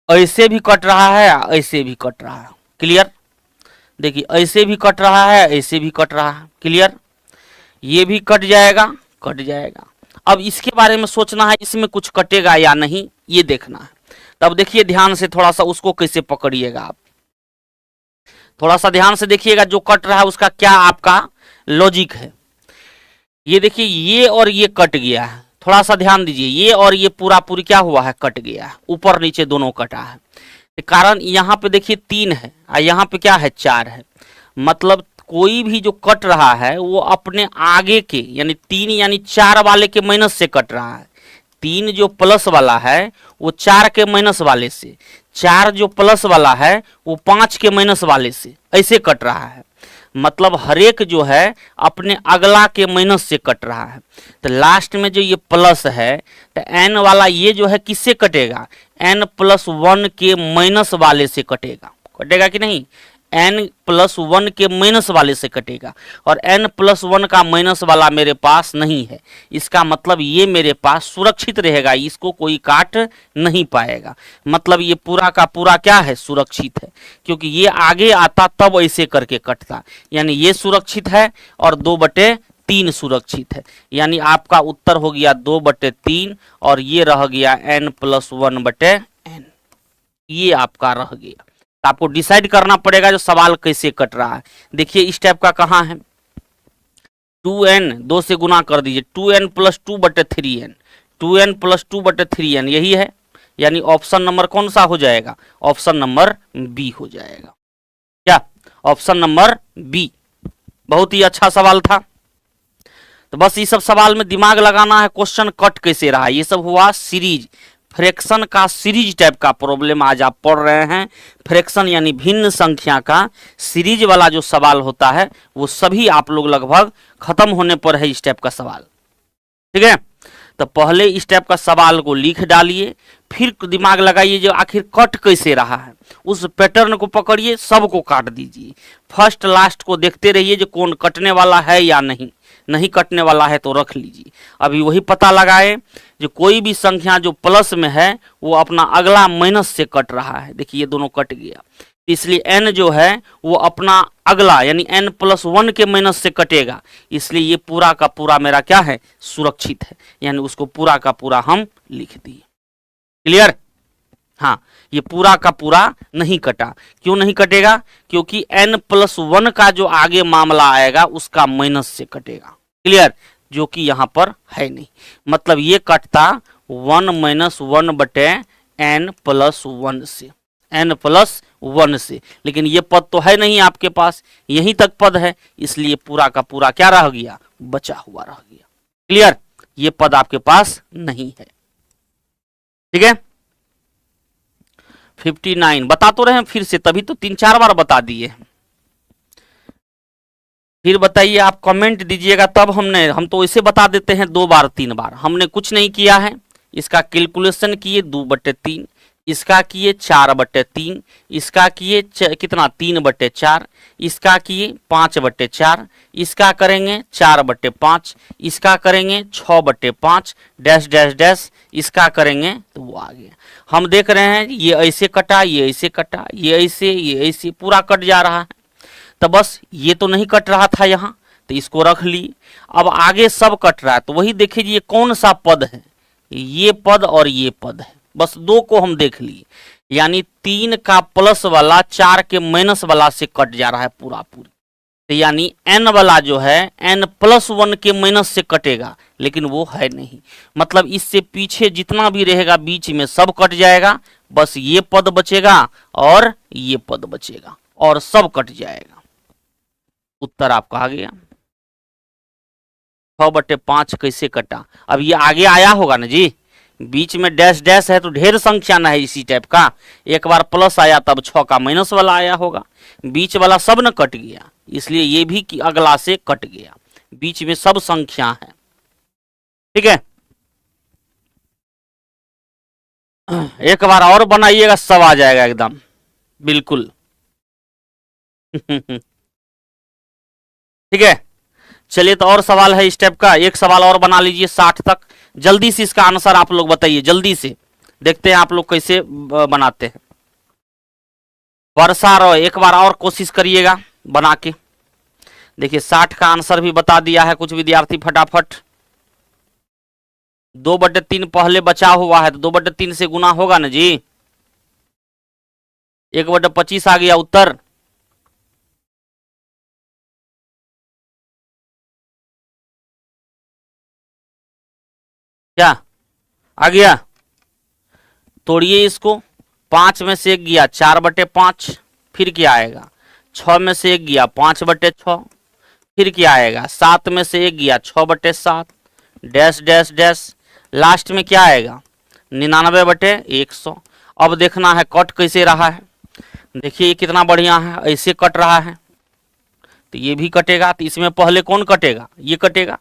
ऐसे भी कट रहा है, ऐसे भी कट रहा है, क्लियर। देखिए ऐसे भी कट रहा है, ऐसे भी कट रहा है, क्लियर। ये भी कट जाएगा, कट जाएगा। अब इसके बारे में सोचना है इसमें कुछ कटेगा या नहीं, ये देखना है। तब देखिए ध्यान से थोड़ा सा उसको कैसे पकड़िएगा आप, थोड़ा सा ध्यान से देखिएगा जो कट रहा है उसका क्या आपका लॉजिक है। ये देखिए ये और ये कट गया है, थोड़ा सा ध्यान दीजिए, ये और ये पूरा पूरी क्या हुआ है, कट गया है, ऊपर नीचे दोनों कटा है। कारण यहाँ पे देखिए 3 है और यहाँ पे क्या है, 4 है। मतलब कोई भी जो कट रहा है वो अपने आगे के यानी 3 यानी 4 वाले के माइनस से कट रहा है। 3 जो प्लस वाला है वो 4 के माइनस वाले से, 4 जो प्लस वाला है वो 5 के माइनस वाले से, ऐसे कट रहा है। मतलब हरेक जो है अपने अगला के माइनस से कट रहा है। तो लास्ट में जो ये प्लस है तो n वाला ये जो है किससे कटेगा, n+1 के माइनस वाले से कटेगा, कटेगा कि नहीं, n+1 के माइनस वाले से कटेगा। और n+1 का माइनस वाला मेरे पास नहीं है, इसका मतलब ये मेरे पास सुरक्षित रहेगा, इसको कोई काट नहीं पाएगा। मतलब ये पूरा का पूरा क्या है, सुरक्षित है, क्योंकि ये आगे आता तब ऐसे करके कटता। यानी ये सुरक्षित है और 2/3 सुरक्षित है। यानी आपका उत्तर हो गया 2/3 और ये रह गया n+1/n, ये आपका रह गया। आपको डिसाइड करना पड़ेगा जो सवाल कैसे कट रहा है। देखिए इस टाइप का कहाँ है, 2n 2 से गुना कर दीजिए, 2n + 2/3n, 2n + 2/3n यही है। यानी ऑप्शन नंबर कौन सा हो जाएगा, ऑप्शन नंबर बी हो जाएगा। क्या, ऑप्शन नंबर बी। बहुत ही अच्छा सवाल था। तो बस ये सब सवाल में दिमाग लगाना है, क्वेश्चन कट कैसे रहा। ये सब हुआ सीरीज, फ्रैक्शन का सीरीज टाइप का प्रॉब्लम आज आप पढ़ रहे हैं। फ्रैक्शन यानी भिन्न संख्या का सीरीज वाला जो सवाल होता है वो सभी आप लोग लगभग खत्म होने पर है इस टाइप का सवाल, ठीक है। तो पहले इस टाइप का सवाल को लिख डालिए, फिर दिमाग लगाइए जो आखिर कट कैसे रहा है, उस पैटर्न को पकड़िए, सबको काट दीजिए। फर्स्ट लास्ट को देखते रहिए जो कौन कटने वाला है या नहीं, नहीं कटने वाला है तो रख लीजिए। अभी वही पता लगाए जो कोई भी संख्या जो प्लस में है वो अपना अगला माइनस से कट रहा है। देखिए ये दोनों कट गया, इसलिए n जो है वो अपना अगला यानी n+1 के माइनस से कटेगा, इसलिए ये पूरा का पूरा मेरा क्या है, सुरक्षित है। यानी उसको पूरा का पूरा हम लिख दिए। क्लियर, हाँ, ये पूरा का पूरा नहीं कटा। क्यों नहीं कटेगा, क्योंकि n+1 का जो आगे मामला आएगा उसका माइनस से कटेगा। क्लियर, जो कि यहां पर है नहीं। मतलब ये कटता 1 - 1/n+1 से, n+1 से। लेकिन ये पद तो है नहीं आपके पास, यहीं तक पद है, इसलिए पूरा का पूरा क्या रह गया, बचा हुआ रह गया। क्लियर, ये पद आपके पास नहीं है, ठीक है। 59 बता तो रहे हैं फिर से, तभी तो 3-4 बार बता दिए। फिर बताइए, आप कमेंट दीजिएगा तब हम तो इसे बता देते हैं 2 बार 3 बार। हमने कुछ नहीं किया है, इसका कैलकुलेशन किए 2/3, इसका किए 4/3, इसका किए कितना 3/4, इसका किए 5/4, इसका करेंगे 4/5, इसका करेंगे 6/5 डैश डैश डैश, इसका करेंगे तो वो आ गया। हम देख रहे हैं ये ऐसे कटा, ये ऐसे कटा, ये ऐसे पूरा कट जा रहा है। तो बस ये तो नहीं कट रहा था यहाँ, तो इसको रख ली। अब आगे सब कट रहा है, तो वही देखिए ये कौन सा पद है, ये पद और ये पद है, बस 2 को हम देख लिए। यानी 3 का प्लस वाला 4 के माइनस वाला से कट जा रहा है पूरा पूरी। तो यानी n वाला जो है n+1 के माइनस से कटेगा, लेकिन वो है नहीं। मतलब इससे पीछे जितना भी रहेगा बीच में सब कट जाएगा, बस ये पद बचेगा और ये पद बचेगा और सब कट जाएगा। उत्तर आपका आ गया। 6/5 कैसे कटा, अब ये आगे आया होगा ना जी, बीच में डैश डैश है तो ढेर संख्या ना है इसी टाइप का। एक बार प्लस आया तब 6 का माइनस वाला आया होगा, बीच वाला सब न कट गया, इसलिए ये भी कि अगला से कट गया, बीच में सब संख्या है, ठीक है। एक बार और बनाइएगा, सब आ जाएगा एकदम बिल्कुल। ठीक है, चलिए तो और सवाल है इस टाइप का, एक सवाल और बना लीजिए 60 तक। जल्दी से इसका आंसर आप लोग बताइए, जल्दी से देखते हैं आप लोग कैसे बनाते हैं। वर्षा रॉय एक बार और कोशिश करिएगा बना के देखिए। 60 का आंसर भी बता दिया है कुछ विद्यार्थी फटाफट। 2/3 पहले बचा हुआ है तो 2/3 से गुना होगा ना जी, 1/25 आ गया उत्तर। क्या आ गया? तोड़िए इसको, 5 में से 1 गया 4/5, फिर क्या आएगा? 6 में से 1 गया 5/6, फिर क्या आएगा? 7 में से 1 गया 6/7, डैश डैश डैश, लास्ट में क्या आएगा? 99/100। अब देखना है कट कैसे रहा है। देखिए ये कितना बढ़िया है, ऐसे कट रहा है तो ये भी कटेगा। तो इसमें पहले कौन कटेगा? ये कटेगा।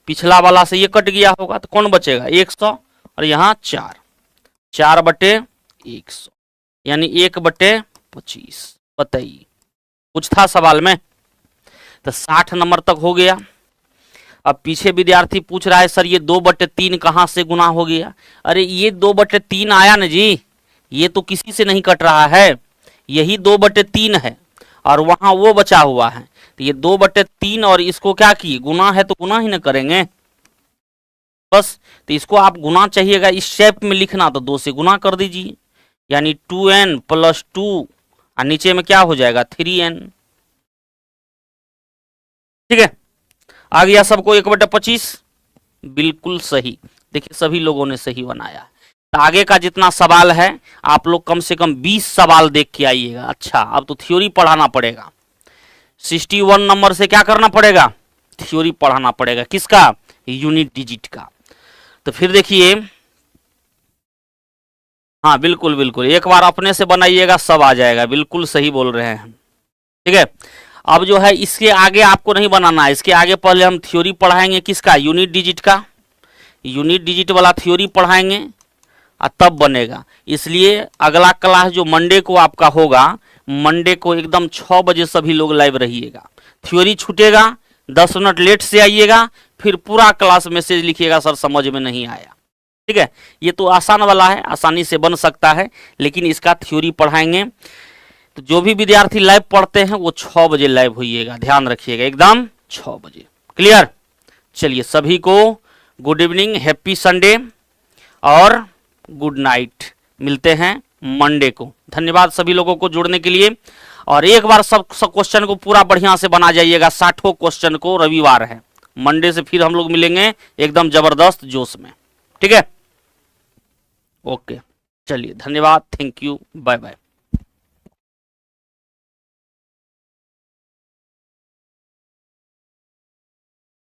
पिछला वाला से ये कट गया होगा तो कौन बचेगा? 100, और यहाँ 4/100 यानी 1/25। बताइए, कुछ था सवाल में? तो 60 नंबर तक हो गया। अब पीछे विद्यार्थी पूछ रहा है सर ये 2/3 कहाँ से गुना हो गया? अरे ये 2/3 आया ना जी, ये तो किसी से नहीं कट रहा है, यही 2/3 है और वहां वो बचा हुआ है। तो ये 2/3 और इसको क्या किए? गुना है तो गुना ही ना करेंगे बस। तो इसको आप गुना चाहिएगा इस शेप में लिखना तो 2 से गुना कर दीजिए, यानी 2n + 2 और नीचे में क्या हो जाएगा? 3n। ठीक है, आ गया सबको 1/25? बिल्कुल सही। देखिए सभी लोगों ने सही बनाया। तो आगे का जितना सवाल है आप लोग कम से कम 20 सवाल देख के आइएगा। अच्छा, अब तो थ्योरी पढ़ाना पड़ेगा। 61 नंबर से क्या करना पड़ेगा? थ्योरी पढ़ाना पड़ेगा। किसका? यूनिट डिजिट का। तो फिर देखिए, हाँ बिल्कुल बिल्कुल, एक बार अपने से बनाइएगा सब आ जाएगा। बिल्कुल सही बोल रहे हैं। ठीक है, अब जो है इसके आगे आपको नहीं बनाना है, इसके आगे पहले हम थ्योरी पढ़ाएंगे। किसका? यूनिट डिजिट का। यूनिट डिजिट वाला थ्योरी पढ़ाएंगे और तब बनेगा। इसलिए अगला क्लास जो मंडे को आपका होगा, मंडे को एकदम 6 बजे सभी लोग लाइव रहिएगा। थ्योरी छूटेगा, 10 मिनट लेट से आइएगा, फिर पूरा क्लास मैसेज लिखिएगा सर समझ में नहीं आया। ठीक है, ये तो आसान वाला है, आसानी से बन सकता है, लेकिन इसका थ्योरी पढ़ाएंगे। तो जो भी विद्यार्थी लाइव पढ़ते हैं वो 6 बजे लाइव होइएगा, ध्यान रखिएगा, एकदम 6 बजे। क्लियर? चलिए सभी को गुड इवनिंग, हैप्पी संडे और गुड नाइट। मिलते हैं मंडे को। धन्यवाद सभी लोगों को जुड़ने के लिए। और एक बार सब क्वेश्चन को पूरा बढ़िया से बना जाइएगा। 60 क्वेश्चन को रविवार है, मंडे से फिर हम लोग मिलेंगे एकदम जबरदस्त जोश में। ठीक है, ओके, चलिए धन्यवाद, थैंक यू, बाय बाय।